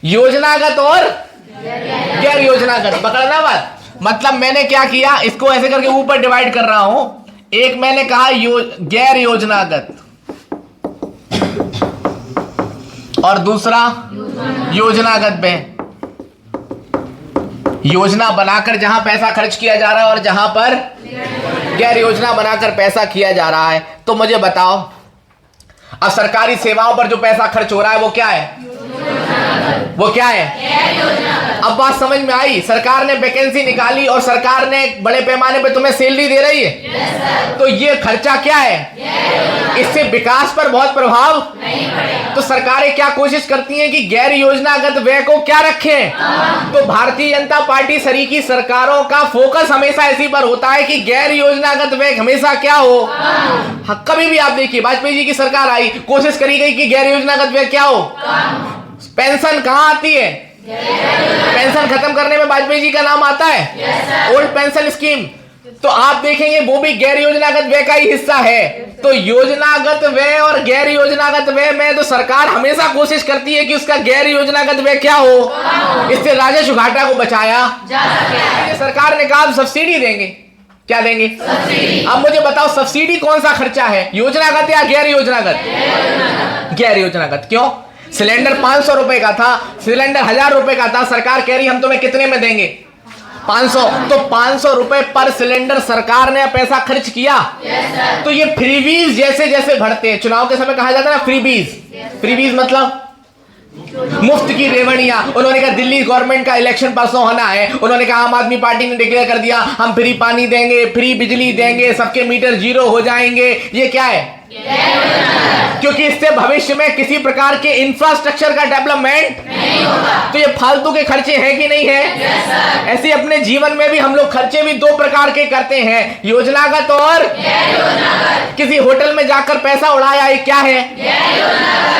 योजनागत और गैर योजनागत। पकड़ना बात, मतलब मैंने क्या किया, इसको ऐसे करके ऊपर डिवाइड कर रहा हूं। एक मैंने कहा गैर योजनागत और दूसरा योजनागत व्यय। योजना बनाकर जहां पैसा खर्च किया जा रहा है और जहां पर गैर योजना बनाकर पैसा किया जा रहा है। तो मुझे बताओ, अब सरकारी सेवाओं पर जो पैसा खर्च हो रहा है वो क्या है? वो क्या है? अब बात समझ में आई। सरकार ने वैकेंसी निकाली और सरकार ने बड़े पैमाने पे तुम्हें सैलरी दे रही है, तो ये खर्चा क्या है? इससे विकास पर बहुत प्रभाव नहीं पड़ेगा। तो सरकारें क्या कोशिश करती हैं कि गैर योजनागत व्यय को क्या रखें? तो भारतीय जनता पार्टी सरीकी सरकारों का फोकस हमेशा इसी पर होता है कि गैर योजनागत व्यय हमेशा क्या हो? हाँ, कभी भी आप देखिए, वाजपेयी जी की सरकार आई, कोशिश करी गई कि गैर योजनागत व्यय क्या हो? पेंशन कहां आती है? पेंशन खत्म करने में वाजपेयी जी का नाम आता है। ओल्ड पेंशन स्कीम, तो आप देखेंगे वो भी गैर योजनागत व्यय का ही हिस्सा है। तो योजनागत व्यय और गैर योजनागत व्यय में तो सरकार हमेशा कोशिश करती है कि उसका गैर योजनागत व्यय क्या हो, इससे राजस्व घाटा को बचाया जा सके। सरकार ने कहा सब्सिडी देंगे। क्या देंगे? सब्सिडी। अब मुझे बताओ, सब्सिडी कौन सा खर्चा है, योजनागत या गैर योजनागत? गैर योजनागत। क्यों? सिलेंडर 500 रुपए का था, सिलेंडर 1000 रुपए का था, सरकार कह रही हम तुम्हें कितने में देंगे? 500। तो 500 रुपए पर सिलेंडर सरकार ने पैसा खर्च किया। तो ये फ्रीबीज जैसे जैसे बढ़ते हैं, चुनाव के समय कहा जाता है ना फ्रीबीज। फ्रीबीज मतलब मुफ्त की रेवड़ियां। उन्होंने कहा दिल्ली गवर्नमेंट का इलेक्शन परसों होना है, उन्होंने कहा आम आदमी पार्टी ने डिक्लेयर कर दिया हम फ्री पानी देंगे, फ्री बिजली देंगे, सबके मीटर जीरो हो जाएंगे। ये क्या है? क्योंकि इससे भविष्य में किसी प्रकार के इंफ्रास्ट्रक्चर का डेवलपमेंट नहीं होगा। तो ये फालतू के खर्चे हैं कि नहीं है? ऐसे अपने जीवन में भी हम लोग खर्चे भी दो प्रकार के करते हैं, योजनागत और किसी होटल में जाकर पैसा उड़ाया, ये क्या है?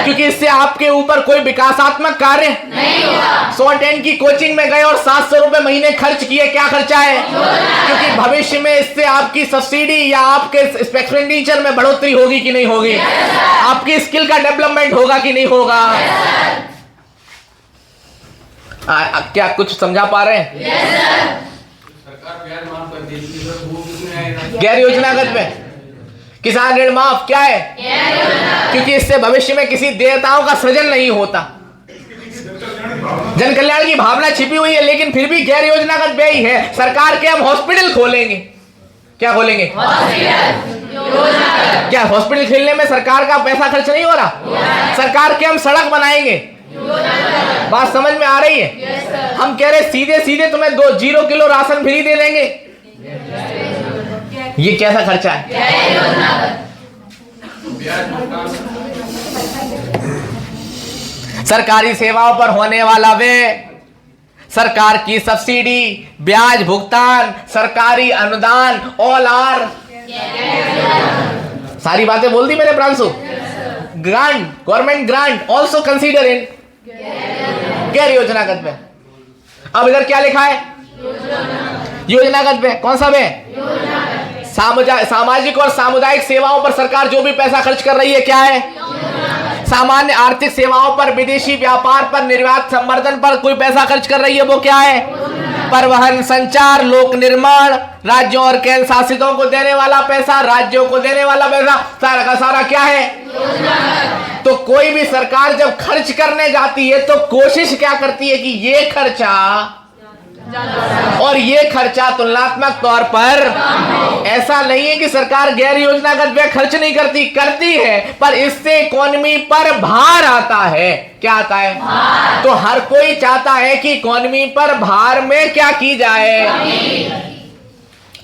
क्योंकि इससे आपके ऊपर कोई विकासात्मक कार्य नहीं होगा। 110 की कोचिंग में गए और 700 रुपए महीने खर्च किए, क्या खर्चा है? क्योंकि भविष्य में इससे आपकी सब्सिडी या आपके एक्सपेंडिचर में बढ़ोतरी होगी कि नहीं होगी? आपकी स्किल का डेवलपमेंट होगा कि नहीं होगा? क्या कुछ समझा पा रहे हैं? सरकार ब्याज माफ कर देती है, वो किसमें आएगा? गैर योजनागत में। किसान ऋण माफ क्या है? क्योंकि इससे भविष्य में किसी देयताओं का सृजन नहीं होता, जन कल्याण की भावना छिपी हुई है, लेकिन फिर भी गैर योजनागत व्यय ही है। सरकार के हम हॉस्पिटल खोलेंगे, क्या खोलेंगे? क्या हॉस्पिटल खोलने में सरकार का पैसा खर्च नहीं हो रहा? सरकार के हम सड़क बनाएंगे, बात समझ में आ रही है? हम कह रहे सीधे सीधे तुम्हें 0 किलो राशन फ्री दे देंगे, ये कैसा खर्चा है? सरकारी सेवाओं पर होने वाला व्यय, सरकार की सब्सिडी, ब्याज भुगतान, सरकारी अनुदान, ऑल आर सारी बातें बोल दी मैंने Pranshu. Grant, government grant also consider इन गैर योजनागत व्यय। अब इधर क्या लिखा है? योजनागत व्यय। कौन सा व्यय? सामाजिक और सामुदायिक सेवाओं पर सरकार जो भी पैसा खर्च कर रही है क्या है? सामान्य आर्थिक सेवाओं पर, विदेशी व्यापार पर, निर्यात संवर्धन पर कोई पैसा खर्च कर रही है वो क्या है? परिवहन, संचार, लोक निर्माण, राज्यों और केंद्र शासितों को देने वाला पैसा, राज्यों को देने वाला पैसा, सारा का सारा क्या है? तो कोई भी सरकार जब खर्च करने जाती है तो कोशिश क्या करती है कि ये खर्चा और ये खर्चा तुलनात्मक तौर पर, ऐसा नहीं है कि सरकार गैर योजनागत व्यय खर्च नहीं करती, करती है, पर इससे इकोनॉमी पर भार आता है। क्या आता है? तो हर कोई चाहता है कि इकोनॉमी पर भार में क्या की जाए।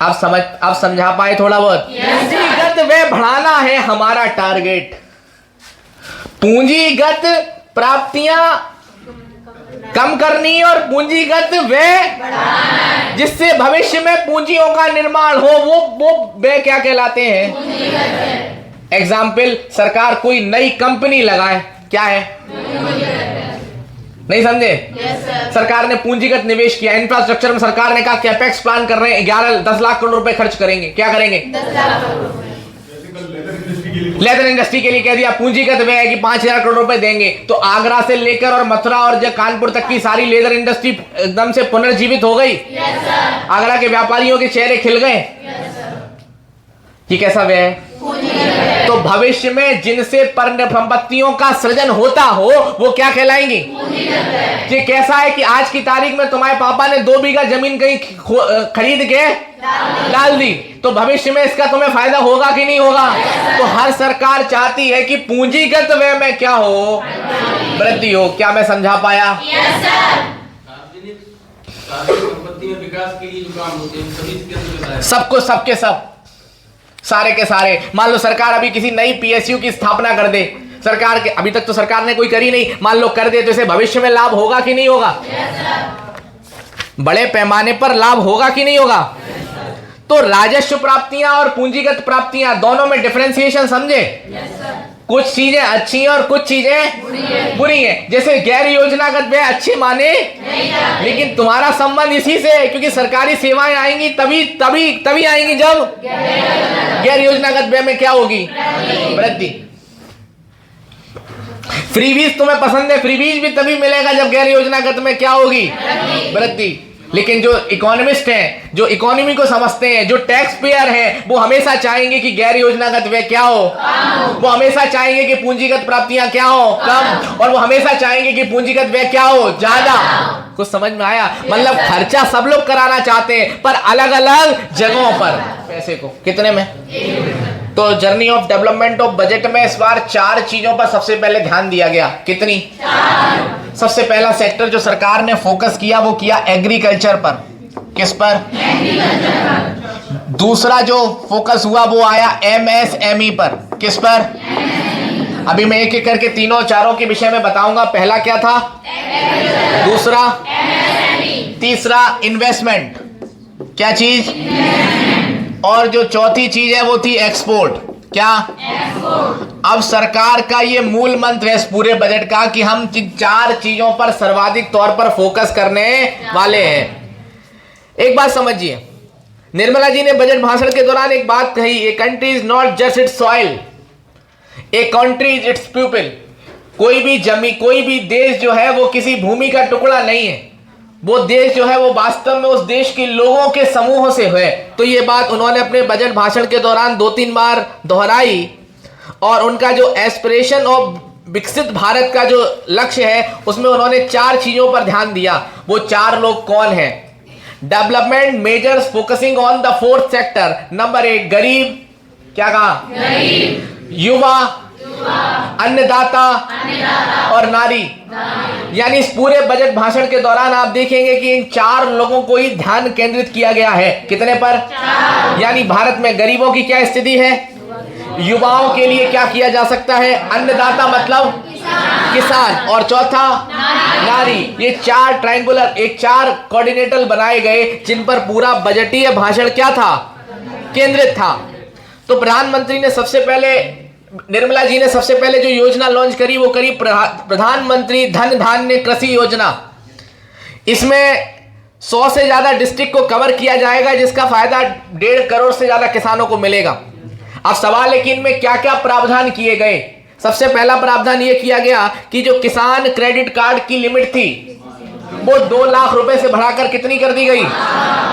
आप समझा पाए थोड़ा बहुत? पूंजीगत व्यय बढ़ाना है हमारा टारगेट। पूंजीगत प्राप्तियां कम करनी और पूंजीगत व्यय जिससे भविष्य में पूंजियों का निर्माण हो, वो व्यय क्या कहलाते हैं? एग्जाम्पल, सरकार कोई नई कंपनी लगाए, क्या है? नहीं समझे? सरकार ने पूंजीगत निवेश किया इंफ्रास्ट्रक्चर में। सरकार ने कहा कैपेक्स प्लान कर रहे हैं, 10 लाख करोड़ रुपए खर्च करेंगे। क्या करेंगे? 10 लाख करोड़। लेदर इंडस्ट्री के लिए कह दिया पूंजीगत व्यय है कि 5,000 करोड़ रुपए देंगे। तो आगरा से लेकर और मथुरा और कानपुर तक की सारी लेदर इंडस्ट्री एकदम से पुनर्जीवित हो गई। आगरा के व्यापारियों के चेहरे खिल गए। ये कैसा व्यय है? तो भविष्य में जिनसे परिसंपत्तियों का सृजन होता हो वो क्या कहलाएंगी? ये कैसा है कि आज की तारीख में तुम्हारे पापा ने 2 बीघा जमीन कहीं खरीद के डाल दी, तो भविष्य में इसका तुम्हें फायदा होगा कि नहीं होगा? तो हर सरकार चाहती है कि पूंजीगत व्यय में क्या हो? वृद्धि हो। क्या मैं समझा पाया? संपत्ति में विकास के लिए जो काम होते हैं सभी सबको, सबके सब, सारे के सारे। मान लो सरकार अभी किसी नई पीएसयू की स्थापना कर दे, सरकार के अभी तक तो सरकार ने कोई करी नहीं, मान लो कर दे, तो इसे भविष्य में लाभ होगा कि नहीं होगा? बड़े पैमाने पर लाभ होगा कि नहीं होगा? तो राजस्व प्राप्तियां और पूंजीगत प्राप्तियां दोनों में डिफरेंशिएशन समझे? कुछ चीजें अच्छी हैं और कुछ चीजें बुरी हैं। जैसे गैर योजनागत व्यय अच्छी माने, लेकिन तुम्हारा संबंध इसी से है, क्योंकि सरकारी सेवाएं आएंगी तभी आएंगी जब गैर योजनागत व्यय में क्या होगी? वृद्धि। फ्रीबीज तुम्हें पसंद है, फ्रीबीज भी तभी मिलेगा जब गैर योजनागत में क्या होगी? वृद्धि। लेकिन जो इकोनॉमिस्ट हैं, जो इकोनॉमी को समझते हैं, जो टैक्स पेयर हैं, वो हमेशा चाहेंगे कि गैर योजनागत व्यय क्या हो? वो हमेशा चाहेंगे कि पूंजीगत प्राप्तियां क्या हो? कम। और वो हमेशा चाहेंगे कि पूंजीगत व्यय क्या हो? ज्यादा। कुछ समझ में आया? मतलब खर्चा सब लोग कराना चाहते हैं, पर अलग अलग जगहों पर पैसे को। कितने में? तो journey of development of budget में इस बार 4 चीजों पर सबसे पहले ध्यान दिया गया। कितनी? 4। सबसे पहला सेक्टर जो सरकार ने फोकस किया वो किया एग्रीकल्चर पर। किस पर? दूसरा जो फोकस हुआ वो आया एमएसएमई पर। किस पर? अभी मैं एक एक करके तीनों चारों के विषय में बताऊंगा। पहला क्या था? दूसरा? तीसरा इन्वेस्टमेंट। क्या चीज? और जो चौथी चीज है वो थी एक्सपोर्ट। क्या? एक्सपोर्ट। अब सरकार का ये मूल मंत्र है इस पूरे बजट का कि हम 4 चीजों पर सर्वाधिक तौर पर फोकस करने वाले हैं। एक बात समझिए, निर्मला जी ने बजट भाषण के दौरान एक बात कही, a country is not just it's soil, a country is it's people. कोई भी देश जो है वो किसी भूमि का टुकड़ा नहीं है, वो देश जो है वो वास्तव में उस देश के लोगों के समूहों से है। तो ये बात उन्होंने अपने बजट भाषण के दौरान 2-3 बार दोहराई, और उनका जो एस्पिरेशन ऑफ विकसित भारत का जो लक्ष्य है उसमें उन्होंने 4 चीजों पर ध्यान दिया। वो 4 लोग कौन हैं? Development measures focusing on the 4th sector. Number 1 गरीब। क्या कहा? गरीब। युवा। अन्नदाता और नारी। यानी इस पूरे बजट भाषण के दौरान आप देखेंगे कि इन 4 लोगों को ही ध्यान केंद्रित किया गया है। कितने पर? यानी भारत में गरीबों की क्या स्थिति है, युवाओं के लिए क्या किया जा सकता है, अन्नदाता मतलब किसान, और चौथा नारी। ये 4 ट्रायंगुलर, 4 कोऑर्डिनेटर बनाए गए जिन पर पूरा बजटीय भाषण क्या था, केंद्रित था। तो प्रधानमंत्री ने सबसे पहले, निर्मला जी ने सबसे पहले जो योजना लॉन्च करी वो करी प्रधानमंत्री धन धान्य कृषि योजना। इसमें 100 से ज्यादा डिस्ट्रिक्ट को कवर किया जाएगा, जिसका फायदा 1.5 करोड़ से ज्यादा किसानों को मिलेगा। अब सवाल है कि इनमें क्या क्या प्रावधान किए गए। सबसे पहला प्रावधान यह किया गया कि जो किसान क्रेडिट कार्ड की लिमिट थी वो 2 लाख रुपए से बढ़ाकर कितनी कर दी गई,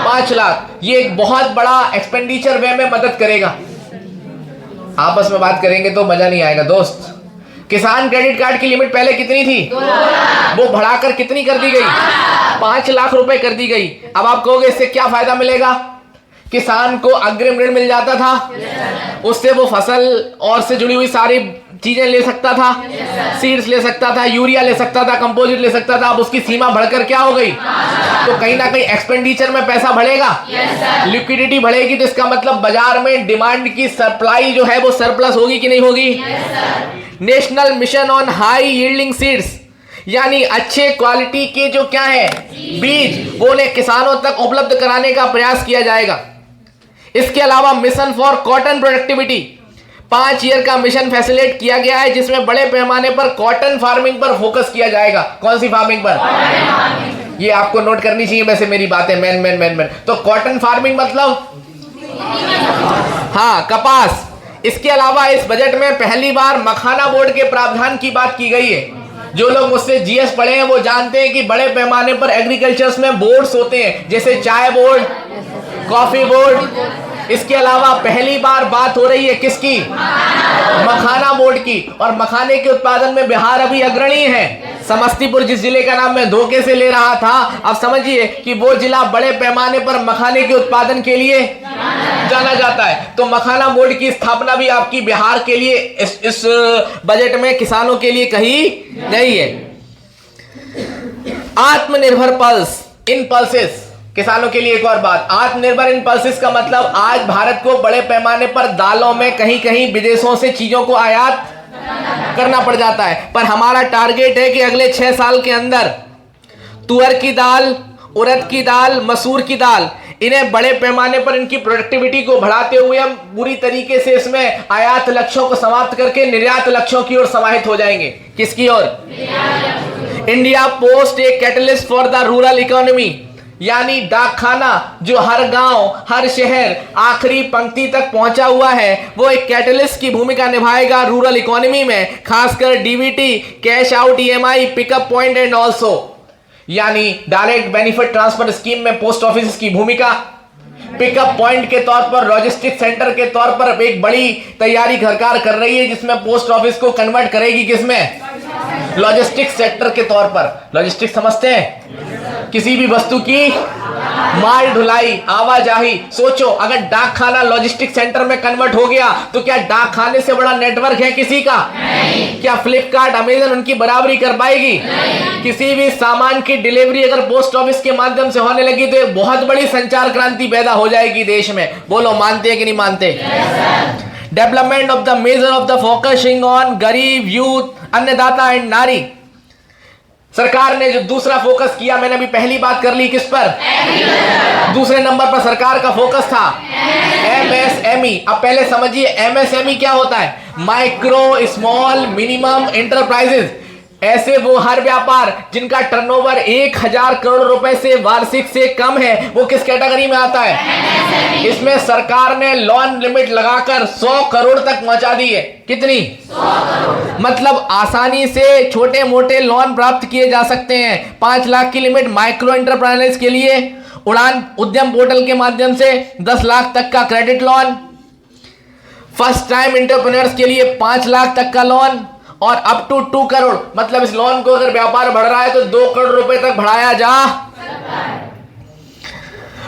5 लाख। ये एक बहुत बड़ा एक्सपेंडिचर वे में मदद करेगा। आपस में बात करेंगे तो मजा नहीं आएगा दोस्त। किसान क्रेडिट कार्ड की लिमिट पहले कितनी थी, वो बढ़ाकर कितनी कर दी गई, 5 लाख रुपए कर दी गई। अब आप कहोगे इससे क्या फायदा मिलेगा? किसान को अग्रिम ऋण मिल जाता था, उससे वो फसल और से जुड़ी हुई सारी चीजें ले सकता था, सीड्स ले सकता था, यूरिया ले सकता था, कंपोजिट ले सकता था। अब उसकी सीमा बढ़कर क्या हो गई, तो कहीं ना कहीं एक्सपेंडिचर में पैसा बढ़ेगा, लिक्विडिटी बढ़ेगी, तो इसका मतलब बाजार में डिमांड की सप्लाई जो है वो सरप्लस होगी कि नहीं होगी। National mission on high yielding seeds, यानी अच्छे क्वालिटी के जो क्या है बीज, वो उन्हें किसानों तक उपलब्ध कराने का प्रयास किया जाएगा। इसके अलावा mission for cotton productivity, 5 year का मिशन फैसिलिटेट किया गया है, जिसमें बड़े पैमाने पर कॉटन फार्मिंग पर फोकस किया जाएगा। कौन सी फार्मिंग पर? ये आपको नोट करनी चाहिए वैसे मेरी बातें, मैन। तो कॉटन फार्मिंग मतलब हाँ, कपास। इसके अलावा इस बजट में पहली बार मखाना बोर्ड के प्रावधान की बात की गई है। जो लोग मुझसे जीएस पढ़े हैं वो जानते हैं कि बड़े पैमाने पर एग्रीकल्चर्स में बोर्ड्स होते हैं, जैसे चाय बोर्ड, कॉफी बोर्ड। इसके अलावा पहली बार बात हो रही है किसकी, मखाना बोर्ड की। और मखाने के उत्पादन में बिहार अभी अग्रणी है। समस्तीपुर जिस जिले का नाम मैं धोखे से ले रहा था, अब समझिए कि वो जिला बड़े पैमाने पर मखाने के उत्पादन के लिए जाना जाता है। तो मखाना बोर्ड की स्थापना भी आपकी बिहार के लिए इस बजट में किसानों के लिए कही गई है। आत्मनिर्भर पल्स इन पल्सेस, किसानों के लिए एक और बात, आत्मनिर्भर इन पल्सेस का मतलब आज भारत को बड़े पैमाने पर दालों में कहीं कहीं विदेशों से चीजों को आयात करना पड़ जाता है, पर हमारा टारगेट है कि अगले 6 साल के अंदर तुअर की दाल, उड़द की दाल, मसूर की दाल, इन्हें बड़े पैमाने पर इनकी प्रोडक्टिविटी को बढ़ाते हुए हम पूरी तरीके से इसमें आयात लक्ष्यों को समाप्त करके निर्यात लक्ष्यों की ओर समाहित हो जाएंगे। किसकी ओर? India post a catalyst for the rural economy, यानी डाकखाना जो हर गांव, हर शहर, आखिरी पंक्ति तक पहुंचा हुआ है, वो एक कैटलिस्ट की भूमिका निभाएगा रूरल इकोनॉमी में, खासकर DBT, cash out EMI, pickup point and also, यानी डायरेक्ट बेनिफिट ट्रांसफर स्कीम में पोस्ट ऑफिस की भूमिका, पिकअप पॉइंट के तौर पर, लॉजिस्टिक सेंटर के तौर पर एक बड़ी तैयारी सरकार कर रही है, जिसमें पोस्ट ऑफिस को कन्वर्ट करेगी किसमें, लॉजिस्टिक सेक्टर के तौर पर। लॉजिस्टिक समझते हैं? किसी भी वस्तु की माल ढुलाई, आवाजाही। सोचो अगर डाकखाना लॉजिस्टिक सेंटर में कन्वर्ट हो गया तो क्या डाकखाने से बड़ा नेटवर्क है किसी का? नहीं। क्या फ्लिपकार्ट, अमेजन उनकी बराबरी कर पाएगी? नहीं। किसी भी सामान की डिलीवरी अगर पोस्ट ऑफिस के माध्यम से होने लगी तो एक बहुत बड़ी संचार क्रांति पैदा हो जाएगी देश में। बोलो मानते हैं कि नहीं मानते? Development of the measure of the focusing on गरीब, यूथ, अन्नदाता एंड नारी। सरकार ने जो दूसरा फोकस किया, मैंने अभी पहली बात कर ली किस पर, दूसरे नंबर पर सरकार का फोकस था एमएसएमई। अब पहले समझिए एमएसएमई क्या होता है, माइक्रो स्मॉल मिनिमम एंटरप्राइजेस। ऐसे वो हर व्यापार जिनका टर्नओवर 1000 करोड़ रुपए से वार्षिक से कम है, वो किस कैटेगरी में आता है? इसमें सरकार ने लोन लिमिट लगाकर 100 करोड़ तक पहुंचा दी है। कितनी? 100 करोड़। मतलब आसानी से छोटे मोटे लोन प्राप्त किए जा सकते हैं। 5 लाख की लिमिट माइक्रो एंटरप्राइजेस के लिए, उड़ान उद्यम पोर्टल के माध्यम से 10 लाख तक का credit loan, first time entrepreneurs के लिए 5 लाख तक का लोन, और अप टू 2 करोड़। मतलब इस लोन को अगर व्यापार बढ़ रहा है तो 2 करोड़ रुपए तक बढ़ाया जा सकता है।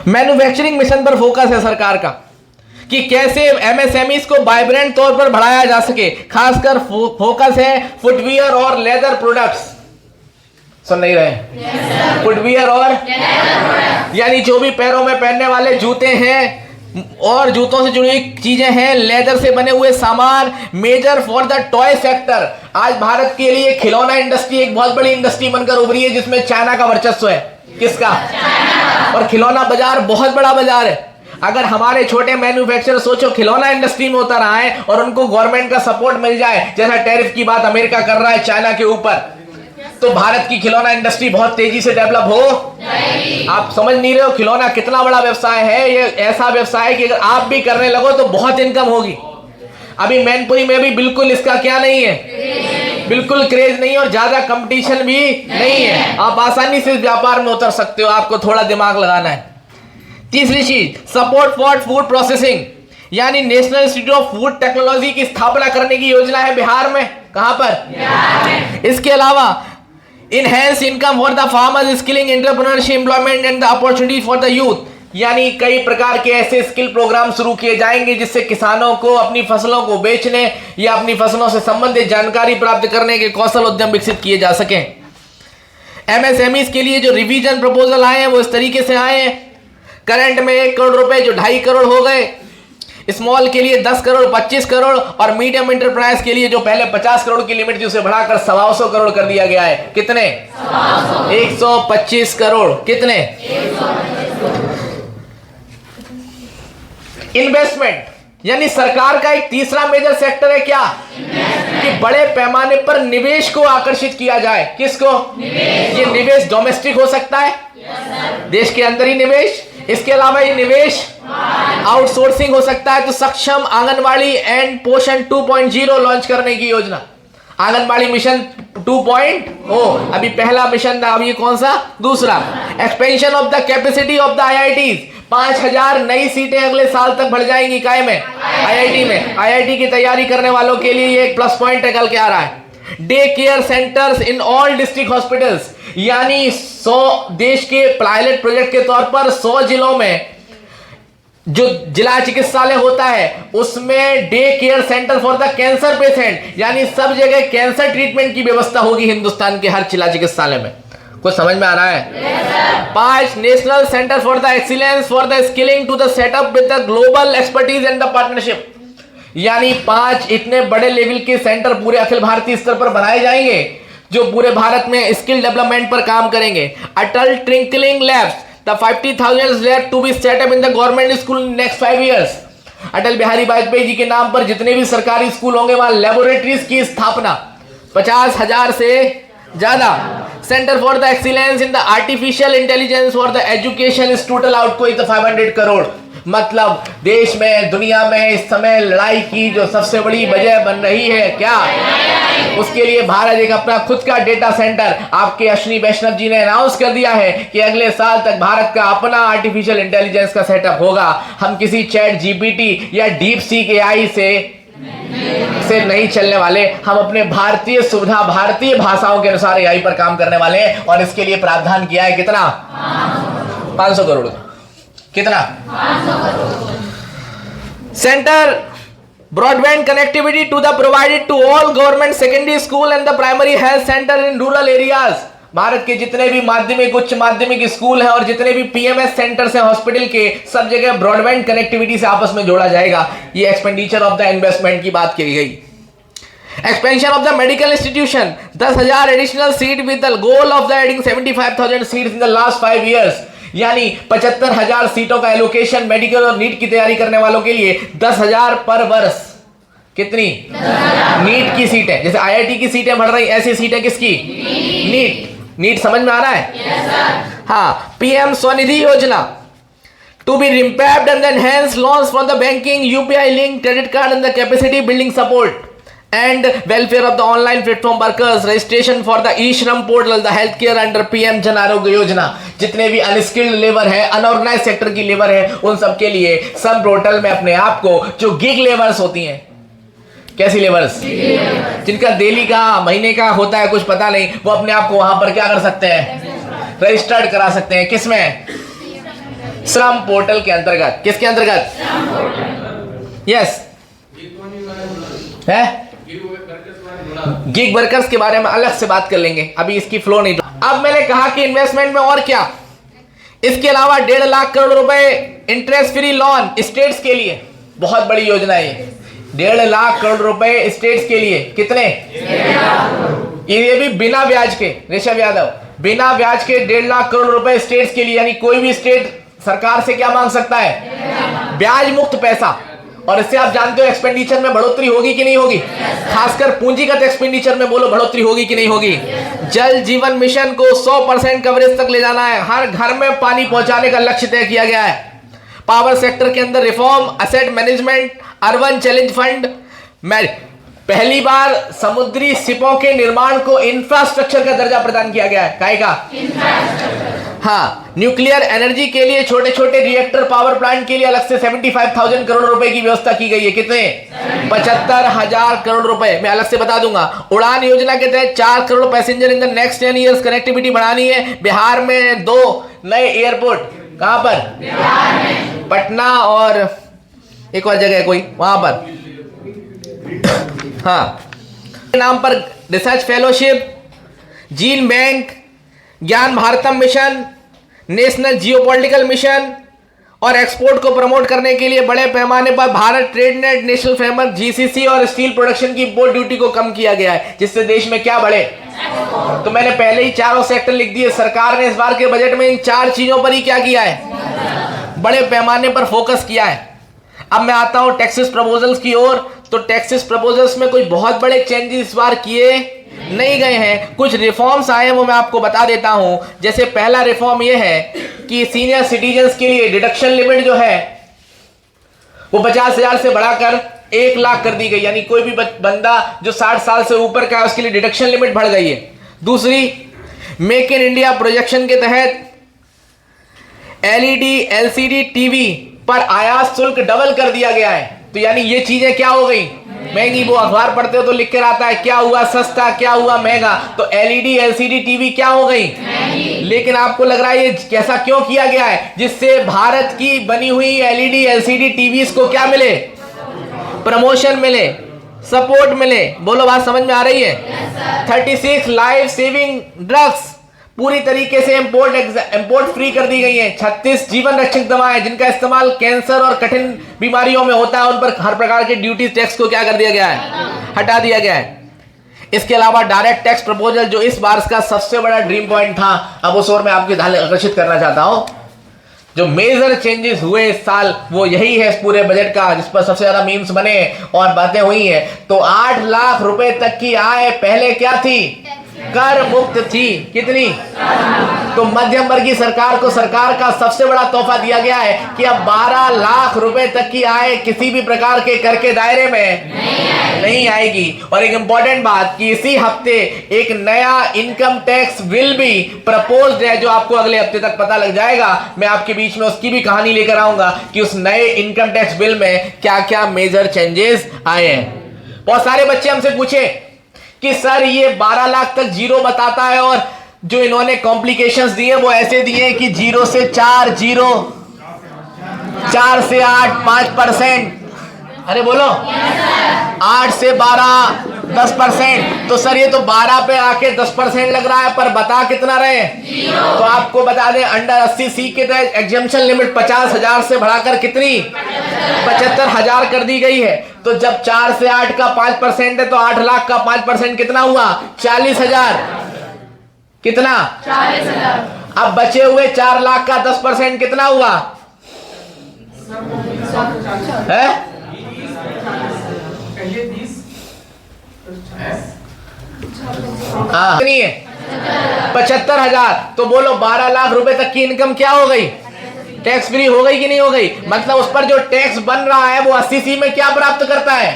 मैन्युफैक्चरिंग मिशन पर फोकस है सरकार का कि कैसे एमएसएमई को वाइब्रेंट तौर पर बढ़ाया जा सके। खासकर फोकस है फुटवियर और लेदर प्रोडक्ट्स। सुन नहीं रहे? फुटवियर और यानी जो भी पैरों में पहनने वाले जूते हैं और जूतों से जुड़ी चीजें हैं, लेदर से बने हुए सामान, major for the toy sector. आज भारत के लिए खिलौना इंडस्ट्री एक बहुत बड़ी इंडस्ट्री बनकर उभरी है, जिसमें चाइना का वर्चस्व है। किसका? और खिलौना बाजार बहुत बड़ा बाजार है। अगर हमारे छोटे मैन्युफैक्चरर सोचो खिलौना इंडस्ट्री में उतर आए और उनको गवर्नमेंट का सपोर्ट मिल जाए, जैसा टैरिफ की बात अमेरिका कर रहा है चाइना के ऊपर, तो भारत की खिलौना इंडस्ट्री बहुत तेजी से डेवलप हो नहीं। आप समझ नहीं रहे हो खिलौना कितना बड़ा व्यवसाय है। ये ऐसा व्यवसाय है कि अगर आप भी करने लगो तो बहुत इनकम होगी। अभी मैनपुरी में भी बिल्कुल इसका क्या नहीं है, बिल्कुल क्रेज नहीं है और ज्यादा कंपटीशन भी नहीं है। आप आसानी से इस व्यापार में उतर सकते हो, आपको थोड़ा दिमाग लगाना है। तीसरी चीज, सपोर्ट फॉर फूड प्रोसेसिंग, यानी national institute of food technology की स्थापना करने की योजना है बिहार में। कहां पर? बिहार में। इसके अलावा enhance income for the farmers, skilling, entrepreneurship, employment and the opportunity for the youth, यानी कई प्रकार के ऐसे स्किल प्रोग्राम शुरू किए जाएंगे जिससे किसानों को अपनी फसलों को बेचने या अपनी फसलों से संबंधित जानकारी प्राप्त करने के कौशल उद्यम विकसित किए जा सकें। एमएसएमईज के लिए जो रिवीजन प्रपोजल आए हैं वो इस तरीके से आए हैं। करंट में 1 करोड़ रुपए जो 2.5 करोड़ हो गए, स्मॉल के लिए 10 करोड़, 25 करोड़ और मीडियम इंटरप्राइज के लिए जो पहले 50 करोड़ की लिमिट थी उसे बढ़ाकर 125 करोड़ कर दिया गया है। कितने? 125 करोड़। कितने? इन्वेस्टमेंट, यानी सरकार का एक तीसरा मेजर सेक्टर है क्या? कि बड़े पैमाने पर निवेश को आकर्षित किया जाए। किसको? ये निवेश डोमेस्टिक हो सकता है, देश के अंदर ही निवेश, इसके अलावा ये निवेश आउटसोर्सिंग हो सकता है। तो सक्षम आंगनबाड़ी एंड पोषण 2.0 लॉन्च करने की योजना, आंगनबाड़ी मिशन 2.0, अभी पहला मिशन था, अभी कौन सा? दूसरा। Expansion of the capacity of the IITs, 5000 नई सीटें अगले साल तक बढ़ जाएंगी। काय में? आईआईटी में। आईआईटी की तैयारी करने वालों के लिए ये एक प्लस पॉइंट निकल के आ रहा है। Day care centres in all district hospitals, यानी 100 देश के पायलट प्रोजेक्ट के तौर पर 100 जिलों में जो जिला चिकित्सालय होता है उसमें day care centre for the cancer patient, यानी सब जगह कैंसर ट्रीटमेंट की व्यवस्था होगी हिंदुस्तान के हर जिला चिकित्सालय में। कुछ समझ में आ रहा है? 5 national centre for the excellence for the skilling to the setup with the global expertise and the partnership, यानी 5 इतने बड़े लेवल के सेंटर पूरे अखिल भारतीय स्तर पर बनाए जाएंगे जो पूरे भारत में स्किल डेवलपमेंट पर काम करेंगे। Atal twinkling labs, the 50,000 lab to be set up in the government school in next 5 years। Atal Bihari Vajpayee ji के नाम पर जितने भी सरकारी स्कूल होंगे वहां लेबोरेटरीज की स्थापना, 50,000 से ज्यादा। Centre for the excellence in the artificial intelligence for the education is total outgoing 500 crore. मतलब देश में, दुनिया में इस समय लड़ाई की जो सबसे बड़ी वजह बन रही है क्या? उसके लिए भारत एक अपना खुद का डेटा सेंटर, आपके अश्विनी वैष्णव जी ने अनाउंस कर दिया है कि अगले साल तक भारत का अपना आर्टिफिशियल इंटेलिजेंस का सेटअप होगा। हम किसी चैट जीपीटी या डीप सीक एआई से नहीं चलने वाले, हम अपने भारतीय सुविधा, भारतीय भाषाओं के अनुसार एआई पर काम करने वाले हैं और इसके लिए प्रावधान किया है कितना? 500 करोड़। कितना? 500 crore. Centre broadband connectivity to the provided to all government secondary school and the primary health centre in rural areas. Bharat के जितने भी माध्यमिक, उच्च माध्यमिक स्कूल हैं और जितने भी पीएमएस सेंटर्स हैं हॉस्पिटल के, सब जगह ब्रॉडबैंड कनेक्टिविटी से आपस में जोड़ा जाएगा। ये एक्सपेंडिचर ऑफ द इन्वेस्टमेंट की बात की गई। Expansion of the medical institution, 10,000 additional seat with the goal of the adding 75,000 seats in the last 5 years, यानी 75,000 सीटों का एलोकेशन मेडिकल और नीट की तैयारी करने वालों के लिए 10,000 पर वर्ष। कितनी? नीट की सीटें, जैसे आईआईटी की सीटें बढ़ रही, ऐसी सीटें किसकी? नीट समझ में आ रहा है? yes, sir. हाँ, पीएम स्वनिधि योजना to be revamped and enhance loans for the banking, UPI link credit card and the capacity building support and welfare of the online platform workers, registration for the e-shram portal, the health care under PM Jan Arogya Yojana. जितने भी unskilled labour है, unorganised sector की labour है, उन सब के लिए सब पोर्टल में अपने आप को, जो गिग लेबर्स होती हैं, कैसी लेबर्स? जिनका डेली का, महीने का होता है कुछ पता नहीं, वो अपने आप को वहां पर क्या कर सकते हैं? रजिस्टर्ड करा सकते हैं। किसमें? श्रम पोर्टल के अंतर्गत। किसके अंतर्गत? यस है। गिग वर्कर्स के बारे में अलग से बात कर लेंगे, अभी इसकी फ्लो नहीं। अब मैंने कहा कि इन्वेस्टमेंट में और क्या, इसके अलावा 1.5 लाख करोड़ रुपए इंटरेस्ट फ्री लोन स्टेट्स के लिए, बहुत बड़ी योजना है। 1.5 लाख करोड़ रुपए स्टेट्स के लिए, कितने? ये भी बिना ब्याज के। ऋषभ यादव, बिना ब्याज के 1.5 लाख करोड़ रुपए स्टेट्स के लिए, यानी कोई भी स्टेट सरकार से क्या मांग सकता है? ब्याज मुक्त पैसा। और इससे आप जानते हो एक्सपेंडिचर में बढ़ोतरी होगी कि नहीं होगी? खासकर पूंजीगत एक्सपेंडिचर में बोलो बढ़ोतरी होगी कि नहीं होगी? जल जीवन मिशन को 100% कवरेज तक ले जाना है, हर घर में पानी पहुंचाने का लक्ष्य तय किया गया है। पावर सेक्टर के अंदर reform, asset management, urban challenge fund, पहली बार समुद्री शिपों के निर्माण को इंफ्रास्ट्रक्चर का दर्जा प्रदान किया गया है। काहे का? हाँ, न्यूक्लियर एनर्जी के लिए छोटे छोटे रिएक्टर पावर प्लांट के लिए अलग से 75,000 करोड़ रुपए की व्यवस्था की गई है। कितने? 75,000 करोड़ रुपए। मैं अलग से बता दूंगा। उड़ान योजना के तहत 4 crore passenger in the next 10 years connectivity बढ़ानी है। बिहार में 2 नए एयरपोर्ट, कहां पर? बिहार में। पटना और एक और जगह कोई वहां पर, हाँ, नाम पर रिसर्च फेलोशिप, जीन बैंक, ज्ञान Bharatam mission, national geopolitical mission और एक्सपोर्ट को प्रमोट करने के लिए बड़े पैमाने पर Bharat trade net, national framework, GCC और स्टील प्रोडक्शन की इम्पोर्ट ड्यूटी को कम किया गया है, जिससे देश में क्या बढ़े? तो मैंने पहले ही चारों सेक्टर लिख दिए। सरकार ने इस बार के बजट में इन 4 चीजों पर ही क्या किया है? बड़े पैमाने पर फोकस किया है। अब मैं आता हूं टैक्सेस प्रपोजल्स की ओर। तो टैक्सेस प्रपोजल्स में कोई बहुत बड़े चेंजेस इस बार किए नहीं गए हैं, कुछ रिफॉर्म्स आए हैं, वो मैं आपको बता देता हूं। जैसे पहला रिफॉर्म ये है कि सीनियर सिटीजन्स के लिए डिडक्शन लिमिट जो है वो 50,000 से बढ़ाकर 1 लाख कर दी गई, यानी कोई भी बंदा जो 60 साल से ऊपर का है उसके लिए डिडक्शन लिमिट बढ़ गई है। दूसरी, मेक इन इंडिया प्रोजेक्शन के तहत एलईडी एलसीडी टीवी पर आयात शुल्क डबल कर दिया गया है। तो यानी ये चीजें क्या हो गई? महंगी। वो अखबार पढ़ते हो तो लिख कर आता है क्या हुआ सस्ता, क्या हुआ महंगा। तो एलईडी एलसीडी टीवी क्या हो गई? लेकिन आपको लग रहा है ये कैसा क्यों किया गया है? जिससे भारत की बनी हुई एलईडी एलसीडी टीवीज को क्या मिले? प्रमोशन मिले, सपोर्ट मिले। बोलो, बात समझ में आ रही है? 36 लाइफ सेविंग ड्रग्स पूरी तरीके से इंपोर्ट फ्री कर दी गई हैं। 36 जीवन रक्षक दवाएं जिनका इस्तेमाल कैंसर और कठिन बीमारियों में होता है, उन पर हर प्रकार के ड्यूटी टैक्स को क्या कर दिया गया है? हटा दिया गया है। इसके अलावा डायरेक्ट टैक्स प्रपोजल जो इस बार का सबसे बड़ा ड्रीम पॉइंट था, अब उस ओर मैं आपके ध्यान आकर्षित करना चाहता हूं। जो मेजर चेंजेस हुए इस साल वो यही है इस पूरे बजट का, जिस पर सबसे ज्यादा मीम्स बने और बातें हुई हैं। तो 8 लाख रुपए तक की आय पहले क्या थी? कर मुक्त थी। कितनी? तो मध्यम वर्गीय सरकार को सरकार का सबसे बड़ा तोहफा दिया गया है कि अब 12 लाख रुपए तक की आय किसी भी प्रकार के कर के दायरे में नहीं आएगी। और एक इंपॉर्टेंट बात कि इसी हफ्ते एक नया इनकम टैक्स बिल भी प्रपोज्ड है, जो आपको अगले हफ्ते तक पता लग जाएगा। मैं आपके बीच में उसकी भी कहानी लेकर आऊंगा कि उस नए इनकम टैक्स बिल में क्या क्या मेजर चेंजेस आए हैं। बहुत सारे बच्चे हमसे पूछे कि सर ये 12 लाख तक जीरो बताता है और जो इन्होंने कॉम्प्लिकेशंस दिए वो ऐसे दिए कि 0 से 4 0, 4 से 8 5%, अरे बोलो 8 से 12 10%। तो सर ये तो 12 पे आके 10% लग रहा है, पर बता कितना रहे? तो आपको बता दें अंडर 80 सी के तहत एग्जेम्पशन लिमिट 50,000 से बढ़ाकर कितनी? 75,000 कर दी गई है। तो जब 4 से 8 का 5% है तो 8 लाख का 5% कितना हुआ? 40,000। कितना? 40,000। अब बचे हुए 4 लाख का 10% कितना हुआ है? कितनी है? 75,000। तो बोलो 12 लाख रुपए तक की इनकम क्या हो गई? टैक्स फ्री हो गई कि नहीं हो गई? मतलब उस पर जो टैक्स बन रहा है वो 80C में क्या प्राप्त करता है?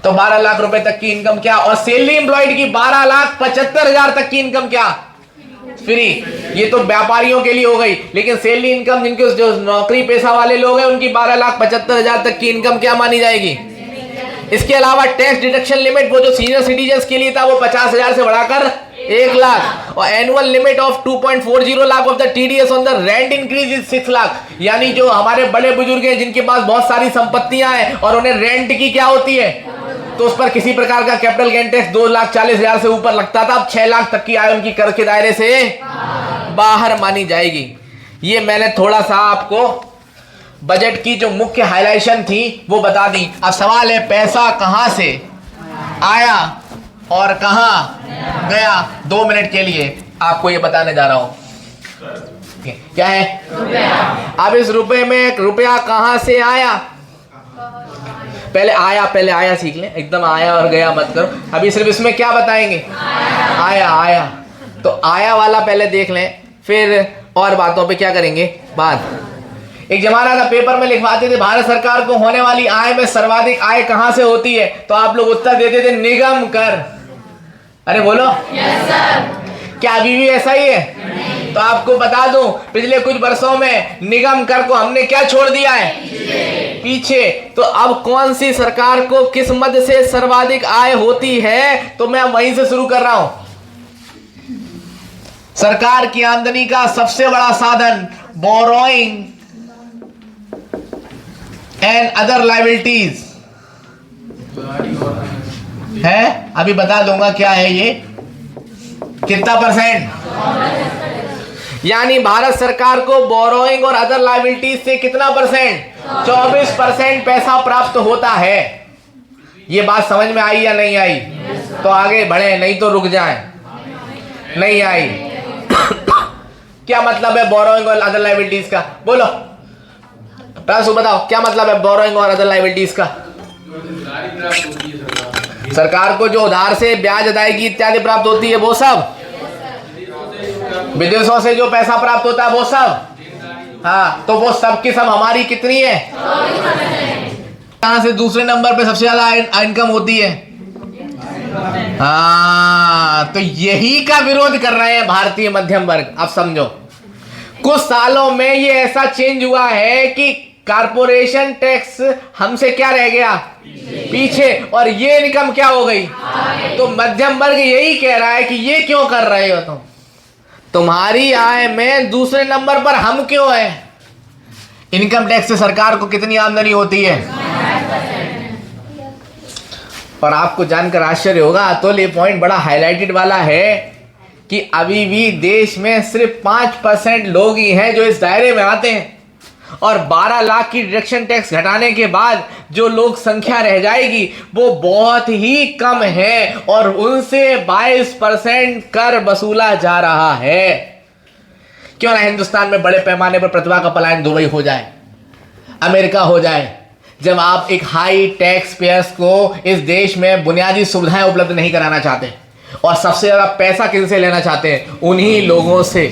तो 12 लाख रुपए तक की इनकम क्या? और सैलरी एम्प्लॉयड की 12,75,000 तक की इनकम क्या? फ्री। ये तो व्यापारियों के लिए हो गई, लेकिन सैलरी इनकम जिनके जो नौकरी पेशा वाले लोग हैं उनकी 12,75,000 तक की इनकम क्या मानी जाएगी? इसके अलावा टैक्स डिडक्शन लिमिट वो जो सीनियर सिटीजन के लिए था वो 50,000 से बढ़ाकर 1 लाख, और annual limit of 2.40 lakh of the TDS on the rent increase is 6 lakh. यानी जो हमारे बड़े बुजुर्ग हैं जिनके पास बहुत सारी संपत्तियां हैं और उन्हें रेंट की क्या होती है, तो उस पर किसी प्रकार का कैपिटल गेन टैक्स 2,40,000 से ऊपर लगता था, अब 6 लाख तक की आय उनकी कर के दायरे से बाहर मानी जाएगी। ये मैंने थोड़ा सा आपको बजट की जो मुख्य हाइलाइशन थी वो बता दी। अब सवाल है पैसा कहां से आया और कहां गया। 2 मिनट के लिए आपको ये बताने जा रहा हूं क्या है अब इस रुपए में रुपया कहां से आया, पहले आया सीख लें, एकदम आया और गया मत करो। अभी सिर्फ इसमें क्या बताएंगे, आया तो आया वाला पहले देख लें, फिर और बातों पे क्या करेंगे बात। एक जमाना था पेपर में लिखवाते थे भारत सरकार को होने वाली आय में सर्वाधिक आय कहां से होती है, तो आप लोग उत्तर देते थे निगम कर। अरे बोलो यस सर। क्या अभी भी ऐसा ही है? तो आपको बता दूं पिछले कुछ वर्षों में निगम कर को हमने क्या छोड़ दिया है, पीछे। तो अब कौन सी सरकार को किस मद से सर्वाधिक आय होती है, तो मैं वहीं से शुरू कर रहा हूं। सरकार की आमदनी का सबसे बड़ा साधन बोरोइंग एंड अदर लायबिलिटीज है। अभी बता दूंगा क्या है ये, कितना परसेंट। यानी भारत सरकार को बोरोइंग और अदर लायबिलिटीज से कितना परसेंट, 24% पैसा प्राप्त होता है। ये बात समझ में आई या नहीं आई? तो आगे बढ़े, नहीं तो रुक जाए। नहीं आई क्या मतलब है बोरोइंग और अदर लायबिलिटीज का, बोलो प्रासु बताओ क्या मतलब है बोरोइंग और अदर लायबिलिटीज का। सरकार को जो उधार से ब्याज अदायगी इत्यादि प्राप्त होती है वो सब, विदेशों से जो पैसा प्राप्त होता है वो सब, हाँ तो वो सब की सब हमारी कितनी है, कहां से दूसरे नंबर पे सबसे ज्यादा इनकम होती है। हाँ तो यही का विरोध कर रहे हैं भारतीय मध्यम वर्ग। अब समझो कुछ सालों में ये ऐसा चेंज हुआ है कि कारपोरेशन टैक्स हमसे क्या रह गया, पीछे, और ये इनकम क्या हो गई। तो मध्यम वर्ग यही कह रहा है कि ये क्यों कर रहे हो तुम, तुम्हारी आय में दूसरे नंबर पर हम क्यों है। इनकम टैक्स से सरकार को कितनी आमदनी होती है, और आपको जानकर आश्चर्य होगा तो ये पॉइंट बड़ा हाईलाइटेड वाला है कि अभी भी देश में सिर्फ 5% लोग ही हैं जो इस दायरे में आते हैं, और 12 लाख की डिडक्शन टैक्स घटाने के बाद जो लोग संख्या रह जाएगी वो बहुत ही कम है, और उनसे 22% कर वसूला जा रहा है। क्यों ना हिंदुस्तान में बड़े पैमाने पर प्रतिभा का पलायन दुबई हो जाए, अमेरिका हो जाए, जब आप एक हाई टैक्स पेयर्स को इस देश में बुनियादी सुविधाएं उपलब्ध नहीं कराना चाहते, और सबसे ज्यादा पैसा किनसे लेना चाहते हैं, उन्हीं लोगों से।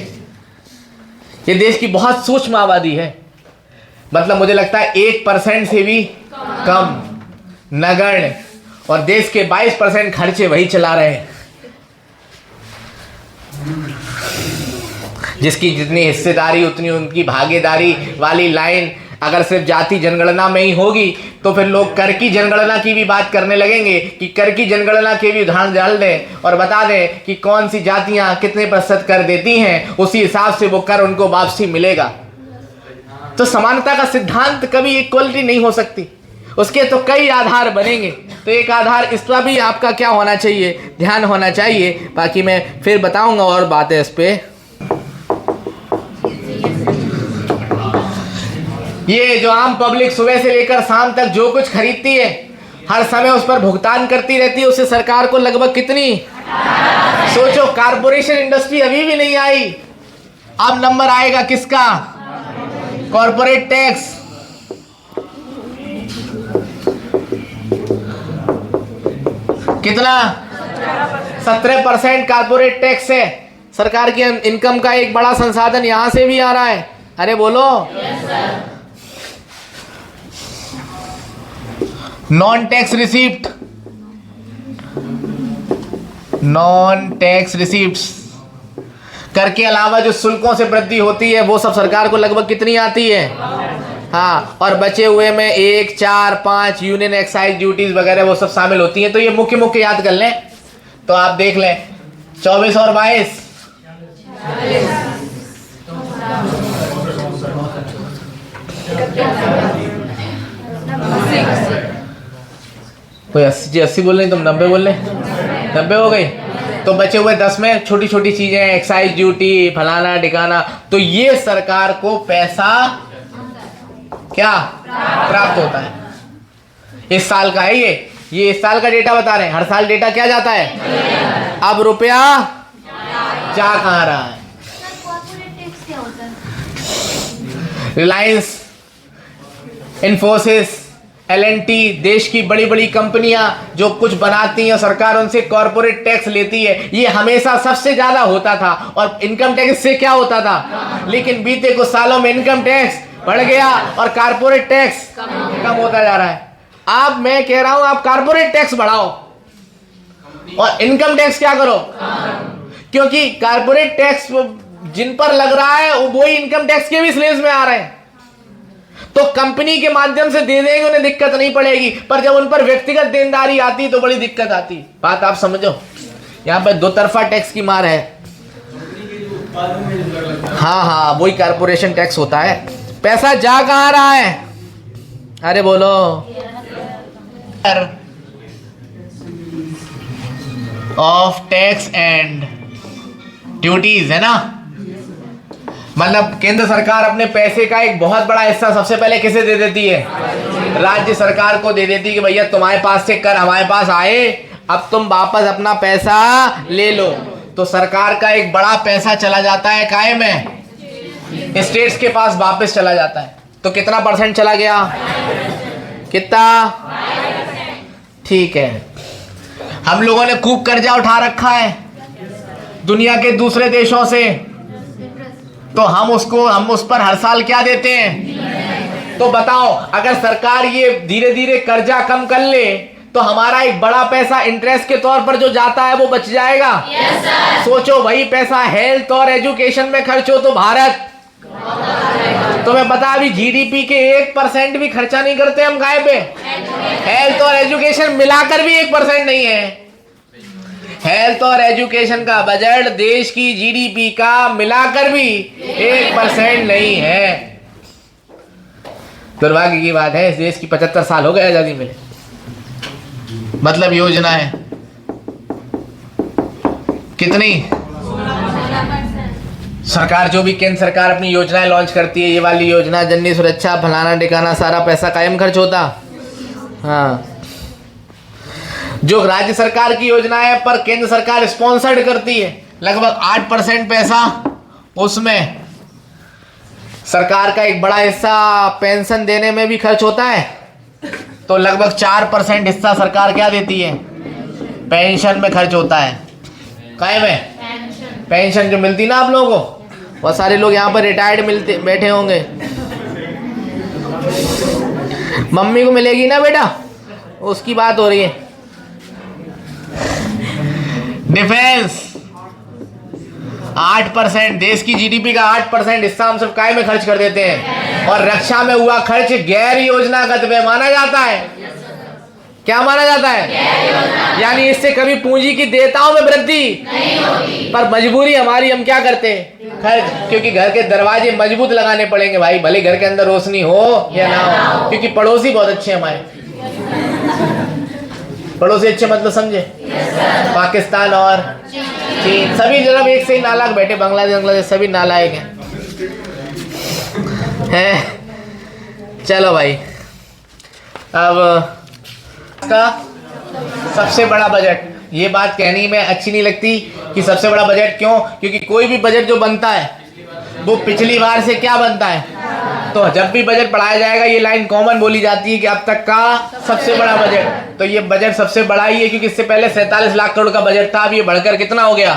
ये देश की बहुत सूक्ष्म आबादी है, मतलब मुझे लगता है 1% से भी कम, नगण्य, और देश के 22% खर्चे वही चला रहे हैं। जिसकी जितनी हिस्सेदारी उतनी उनकी भागीदारी वाली लाइन अगर सिर्फ जाति जनगणना में ही होगी तो फिर लोग कर की जनगणना की भी बात करने लगेंगे कि कर की जनगणना के भी उदाहरण डाल दें और बता दें कि कौन सी जातियां कितने प्रतिशत कर देती हैं, उसी हिसाब से वो कर उनको वापसी मिलेगा। तो समानता का सिद्धांत कभी इक्वलिटी नहीं हो सकती, उसके तो कई आधार बनेंगे। तो एक आधार इस पर भी आपका क्या होना चाहिए, ध्यान होना चाहिए। बाकी मैं फिर बताऊंगा और बातें इस पे। ये जो आम पब्लिक सुबह से लेकर शाम तक जो कुछ खरीदती है हर समय उस पर भुगतान करती रहती है, उससे सरकार को लगभग कितनी, सोचो कारपोरेशन इंडस्ट्री अभी भी नहीं आई, अब नंबर आएगा किसका, कॉर्पोरेट टैक्स। कितना, 17% कॉर्पोरेट टैक्स है। सरकार की इनकम का एक बड़ा संसाधन यहां से भी आ रहा है। अरे बोलो non tax receipt, non tax receipts, कर के अलावा जो शुल्कों से वृद्धि होती है वो सब सरकार को लगभग कितनी आती है। हाँ, और बचे हुए में 1, 4, 5 यूनियन एक्साइज ड्यूटीज वगैरह वो सब शामिल होती हैं। तो ये मुख्य मुख्य याद कर लें। तो आप देख लें 24 और 22 कोई 80 बोल रहे, तुम 90 बोल रहे, 90 हो गई। तो बचे हुए 10 में छोटी छोटी चीजें, एक्साइज ड्यूटी, फलाना ठिकाना। तो ये सरकार को पैसा क्या प्राप्त होता है। इस साल का है ये इस साल का डेटा बता रहे हैं। हर साल डेटा क्या जाता है। अब रुपया जा कहाँ रहा है। रिलायंस, इन्फोसिस, L&T, देश की बड़ी बड़ी कंपनियां जो कुछ बनाती हैं, सरकार उनसे कॉर्पोरेट टैक्स लेती है। ये हमेशा सबसे ज्यादा होता था और इनकम टैक्स से क्या होता था। लेकिन बीते कुछ सालों में इनकम टैक्स बढ़ गया और कॉर्पोरेट टैक्स कम होता जा रहा है। अब मैं कह रहा हूं आप कॉर्पोरेट टैक्स बढ़ाओ और इनकम टैक्स क्या करो, क्योंकि कॉर्पोरेट टैक्स जिन पर लग रहा है वही इनकम टैक्स के भी स्लेब्स में आ रहे हैं। तो कंपनी के माध्यम से दे देंगे, उन्हें दिक्कत नहीं पड़ेगी, पर जब उन पर व्यक्तिगत देनदारी आती तो बड़ी दिक्कत आती। बात आप समझो, यहां पर दो तरफा टैक्स की मार है। हाँ, वही कारपोरेशन टैक्स होता है। पैसा जा कहां रहा है। अरे बोलो। ऑफ टैक्स एंड ड्यूटीज है ना, मतलब केंद्र सरकार अपने पैसे का एक बहुत बड़ा हिस्सा सबसे पहले किसे दे देती है, राज्य सरकार को दे देती है कि भैया तुम्हारे पास से कर हमारे पास आए, अब तुम वापस अपना पैसा ले लो। तो सरकार का एक बड़ा पैसा चला जाता है काहे में, स्टेट्स के पास वापस चला जाता है। तो कितना परसेंट चला गया, कितना, ठीक है। हम लोगों ने खूब कर्जा उठा रखा है दुनिया के दूसरे देशों से, तो हम उस पर हर साल क्या देते हैं। तो बताओ अगर सरकार ये धीरे धीरे कर्जा कम कर ले तो हमारा एक बड़ा पैसा इंटरेस्ट के तौर पर जो जाता है वो बच जाएगा। सोचो वही पैसा हेल्थ और एजुकेशन में खर्च हो तो भारत, तो मैं बता अभी जीडीपी के 1% भी खर्चा नहीं करते हम गाय पे। हेल्थ और एजुकेशन मिलाकर भी 1% नहीं है। हेल्थ और एजुकेशन का बजट देश की जीडीपी का मिलाकर भी 1% नहीं है। दुर्भाग्य की बात है, इस देश की 75 साल हो गए आजादी मिले, मतलब योजना है कितनी, सरकार जो भी केंद्र सरकार अपनी योजनाएं लॉन्च करती है, ये वाली योजना, जननी सुरक्षा, फलाना ठिकाना, सारा पैसा कायम खर्च होता। हाँ, जो राज्य सरकार की योजना है पर केंद्र सरकार स्पॉन्सर्ड करती है, लगभग 8% पैसा उसमें सरकार का एक बड़ा हिस्सा पेंशन देने में भी खर्च होता है। तो लगभग 4% हिस्सा सरकार क्या देती है, पेंशन में खर्च होता है। काय में पेंशन जो मिलती ना आप लोगों को, बहुत सारे लोग यहाँ पर रिटायर्ड मिलते बैठे होंगे, मम्मी को मिलेगी ना बेटा, उसकी बात हो रही है। डिफेंस 8%, देश की जीडीपी का 8% हिस्सा हम सब काय में खर्च कर देते हैं, और रक्षा में हुआ खर्च गैर योजनागत व्यय माना जाता है। क्या माना जाता है, यानी इससे कभी पूंजी की देयताओं में वृद्धि नहीं होगी, पर मजबूरी हमारी, हम क्या करते हैं, खर्च, क्योंकि घर के दरवाजे मजबूत लगाने पड़ेंगे भाई, भले घर के अंदर रोशनी हो या ना हो, क्योंकि पड़ोसी बहुत अच्छे हमारे। पड़ोसी अच्छे मतलब समझे, पाकिस्तान और चीन सभी जगह एक से ही नालायक बैठे, बांग्लादेश सभी नालायक हैं। चलो भाई, अब का सबसे बड़ा बजट, ये बात कहनी में अच्छी नहीं लगती कि सबसे बड़ा बजट क्यों, क्योंकि कोई भी बजट जो बनता है वो पिछली बार से क्या बनता है, तो जब भी बजट पढ़ाया जाएगा ये लाइन कॉमन बोली जाती है कि अब तक का सबसे बड़ा बजट। तो ये बजट सबसे बड़ा ही है, क्योंकि इससे पहले 47 लाख करोड़ का बजट था, अब ये बढ़कर कितना हो गया,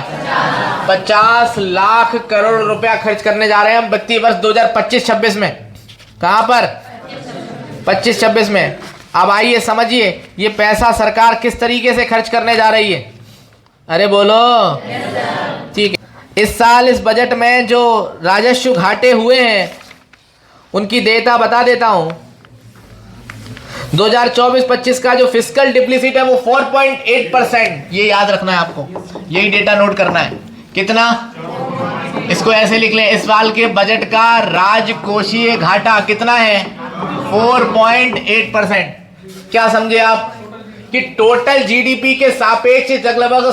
50 लाख करोड़ रुपया खर्च करने जा रहे हैं हम वित्तीय वर्ष 2025-26 में। कहां पर, 25-26 में। अब आइए समझिए ये पैसा सरकार किस तरीके से खर्च करने जा रही है। अरे बोलो, ठीक है। इस साल इस बजट में जो राजस्व घाटे हुए हैं उनकी देयता बता देता हूं। 2024-25 का जो फिस्कल डिप्लिसिट है वो 4.8%, ये याद रखना है आपको, यही डेटा नोट करना है। कितना? इसको ऐसे लिख लें, इस साल के बजट का राजकोषीय घाटा कितना है? 4.8%। क्या समझे आप कि टोटल जीडीपी के सापेक्ष लगभग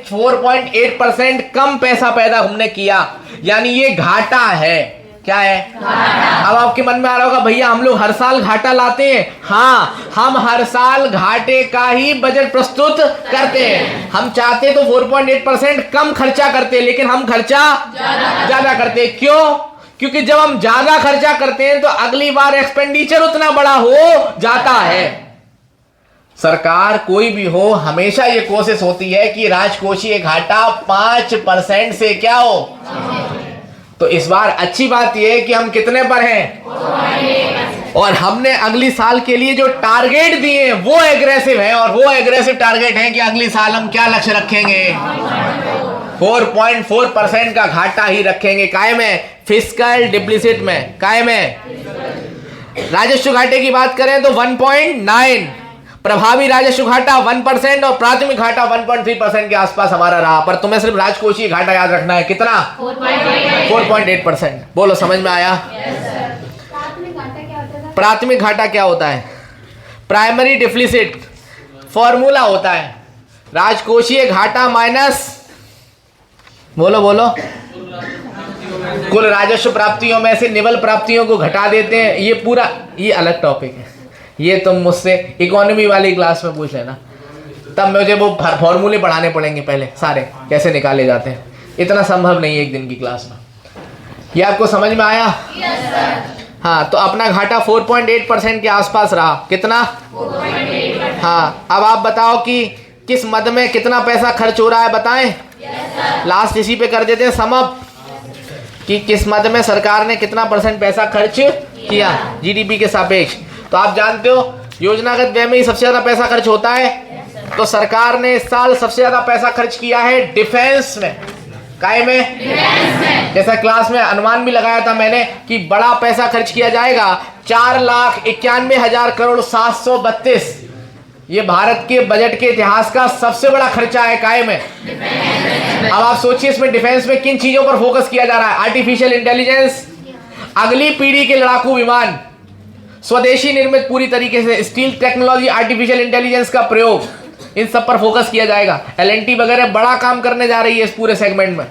4.8% कम पैसा पैदा हमने किया, यानी ये घाटा है। क्या है? अब आपके मन में आ रहा होगा भैया हम लोग हर साल घाटा लाते हैं। हाँ, हम हर साल घाटे का ही बजट प्रस्तुत करते हैं। हम चाहते तो 4.8% कम खर्चा करते, लेकिन हम खर्चा ज्यादा करते। क्यों? क्योंकि जब हम ज्यादा खर्चा करते हैं तो अगली बार एक्सपेंडिचर उतना बड़ा हो जाता है। सरकार कोई भी हो, हमेशा ये कोशिश होती है कि राजकोषीय घाटा 5% से क्या हो। तो इस बार अच्छी बात यह है कि हम कितने पर हैं, और हमने अगली साल के लिए जो टारगेट दिए वो एग्रेसिव है, और वो एग्रेसिव टारगेट है कि अगली साल हम क्या लक्ष्य रखेंगे? 4.4% का घाटा ही रखेंगे। कायम है फिस्कल डिप्लिसिट में, कायम है। राजस्व घाटे की बात करें तो 1.9, प्रभावी राजस्व घाटा 1% और प्राथमिक घाटा 1.3% के आसपास हमारा रहा। पर तुम्हें सिर्फ राजकोषीय घाटा याद रखना है। कितना? 4.8%। बोलो, समझ में आया? प्राथमिक घाटा क्या होता है? प्राइमरी डिफिसिट फॉर्मूला होता है राजकोषीय घाटा माइनस, बोलो बोलो, कुल राजस्व प्राप्तियों में से निवल प्राप्तियों को घटा देते हैं। ये पूरा, ये अलग टॉपिक है, ये तुम मुझसे इकोनॉमी वाली क्लास में पूछ लेना, तब मुझे वो फॉर्मूले पढ़ाने पड़ेंगे पहले सारे, कैसे निकाले जाते हैं। इतना संभव नहीं है एक दिन की क्लास में। ये आपको समझ में आया? हाँ, तो अपना घाटा 4.8% के आसपास रहा। कितना? 4.8%। हाँ, अब आप बताओ कि किस मद में कितना पैसा खर्च हो रहा है, बताएं। लास्ट इसी पे कर देते हैं समअप, कि किस मद में सरकार ने कितना % पैसा खर्च किया जीडीपी के सापेक्ष। तो आप जानते हो योजनागत व्यय में ही सबसे ज्यादा पैसा खर्च होता है। तो सरकार ने इस साल सबसे ज्यादा पैसा खर्च किया है डिफेंस में। काय में? जैसा क्लास में अनुमान भी लगाया था मैंने कि बड़ा पैसा खर्च किया जाएगा, 4,91,000 करोड़ 732। ये भारत के बजट के इतिहास का सबसे बड़ा खर्चा है काय में। अब आप सोचिए इसमें डिफेंस में किन चीजों पर फोकस किया जा रहा है? आर्टिफिशियल इंटेलिजेंस, अगली पीढ़ी के लड़ाकू विमान, स्वदेशी निर्मित पूरी तरीके से स्टील टेक्नोलॉजी, आर्टिफिशियल इंटेलिजेंस का प्रयोग, इन सब पर फोकस किया जाएगा। एलएनटी वगैरह बड़ा काम करने जा रही है इस पूरे सेगमेंट में।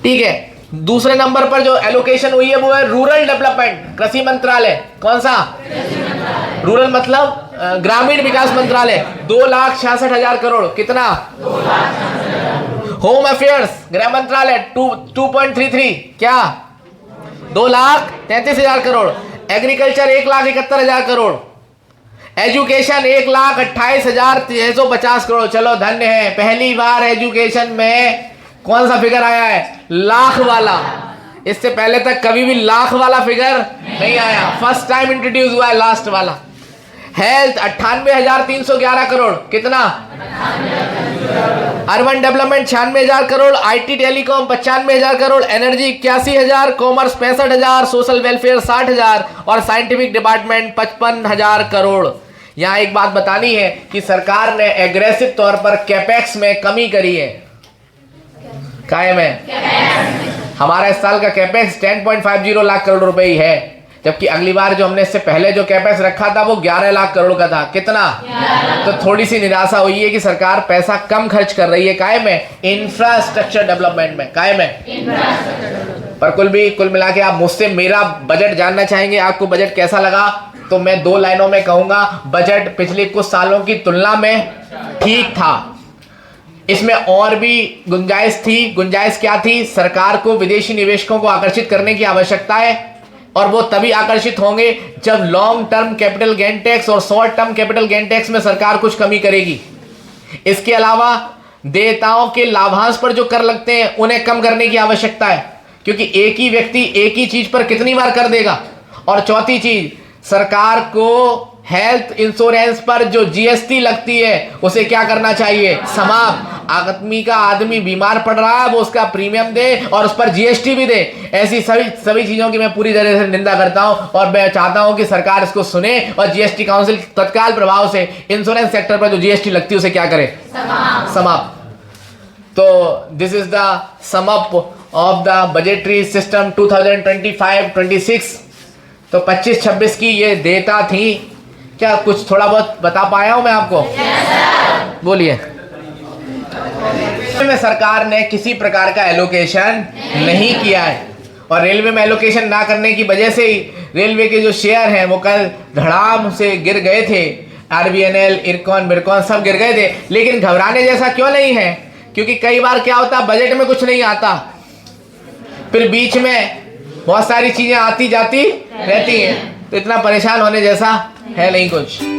ठीक है, दूसरे नंबर पर जो एलोकेशन हुई है वो है रूरल डेवलपमेंट, कृषि मंत्रालय। कौन सा? रूरल मतलब ग्रामीण विकास मंत्रालय, 2,66,000 करोड़। कितना? होम अफेयर्स गृह मंत्रालय 2.33, क्या? 2,33,000 करोड़। एग्रीकल्चर 1,71,000 करोड़। एजुकेशन 1,28,650 करोड़। चलो धन्य है, पहली बार एजुकेशन में कौन सा फिगर आया है? लाख वाला। इससे पहले तक कभी भी लाख वाला फिगर नहीं आया, फर्स्ट टाइम इंट्रोड्यूस हुआ है लास्ट वाला। हेल्थ 98,311 करोड़। कितना? Urban development 96,000 crore. IT telecom 95,000 crore. Energy 81,000। Commerce 65,000। Social welfare 60,000 और साइंटिफिक डिपार्टमेंट 55,000 करोड़। यहाँ एक बात बतानी है कि सरकार ने एग्रेसिव तौर पर कैपेक्स में कमी करी है। कायम है हमारा इस साल का कैपेक्स 10.50 लाख करोड़ रुपए ही है, जबकि अगली बार जो हमने इससे पहले जो कैपेक्स रखा था वो 11 लाख करोड़ का था। कितना? तो थोड़ी सी निराशा हुई है कि सरकार पैसा कम खर्च कर रही है। कायम है इंफ्रास्ट्रक्चर डेवलपमेंट में, कायम है। पर कुल मिला के आप मुझसे मेरा बजट जानना चाहेंगे, आपको बजट कैसा लगा, तो मैं 2 लाइनों में कहूंगा, बजट पिछले कुछ सालों की तुलना में ठीक था। इसमें और भी गुंजाइश थी। गुंजाइश क्या थी? सरकार को विदेशी निवेशकों को आकर्षित करने की आवश्यकता है, और वो तभी आकर्षित होंगे जब long term capital gain tax और short term capital gain tax में सरकार कुछ कमी करेगी। इसके अलावा देयताओं के लाभांश पर जो कर लगते हैं उन्हें कम करने की आवश्यकता है, क्योंकि एक ही व्यक्ति एक ही चीज पर कितनी बार कर देगा। और चौथी चीज, सरकार को हेल्थ इंश्योरेंस पर जो जीएसटी लगती है उसे क्या करना चाहिए? समाप्त। आदमी बीमार पड़ रहा है वो उसका प्रीमियम दे और उस पर जीएसटी भी दे। ऐसी सभी चीजों की मैं पूरी तरह से निंदा करता हूं और मैं चाहता हूं कि सरकार इसको सुने और जीएसटी काउंसिल तत्काल प्रभाव से इंश्योरेंस सेक्टर पर जो जीएसटी लगती है उसे क्या करे, समाप्त। तो this is the sum up of the budgetary system 2025-26। तो 25-26 की ये डेटा थी। क्या कुछ थोड़ा बहुत बता पाया हूं मैं आपको? बोलिए। में सरकार ने किसी प्रकार का एलोकेशन नहीं किया है और रेलवे में एलोकेशन ना करने की वजह से ही रेलवे के जो शेयर हैं वो कल धड़ाम से गिर गए थे। आरबीएनएल, इरकॉन, बिरकॉन सब गिर गए थे। लेकिन घबराने जैसा क्यों नहीं है? क्योंकि कई बार क्या होता है, बजट में कुछ नहीं आता, फिर बीच में बहुत सारी चीजें आती जाती रहती हैं, तो इतना परेशान होने जैसा है नहीं कुछ।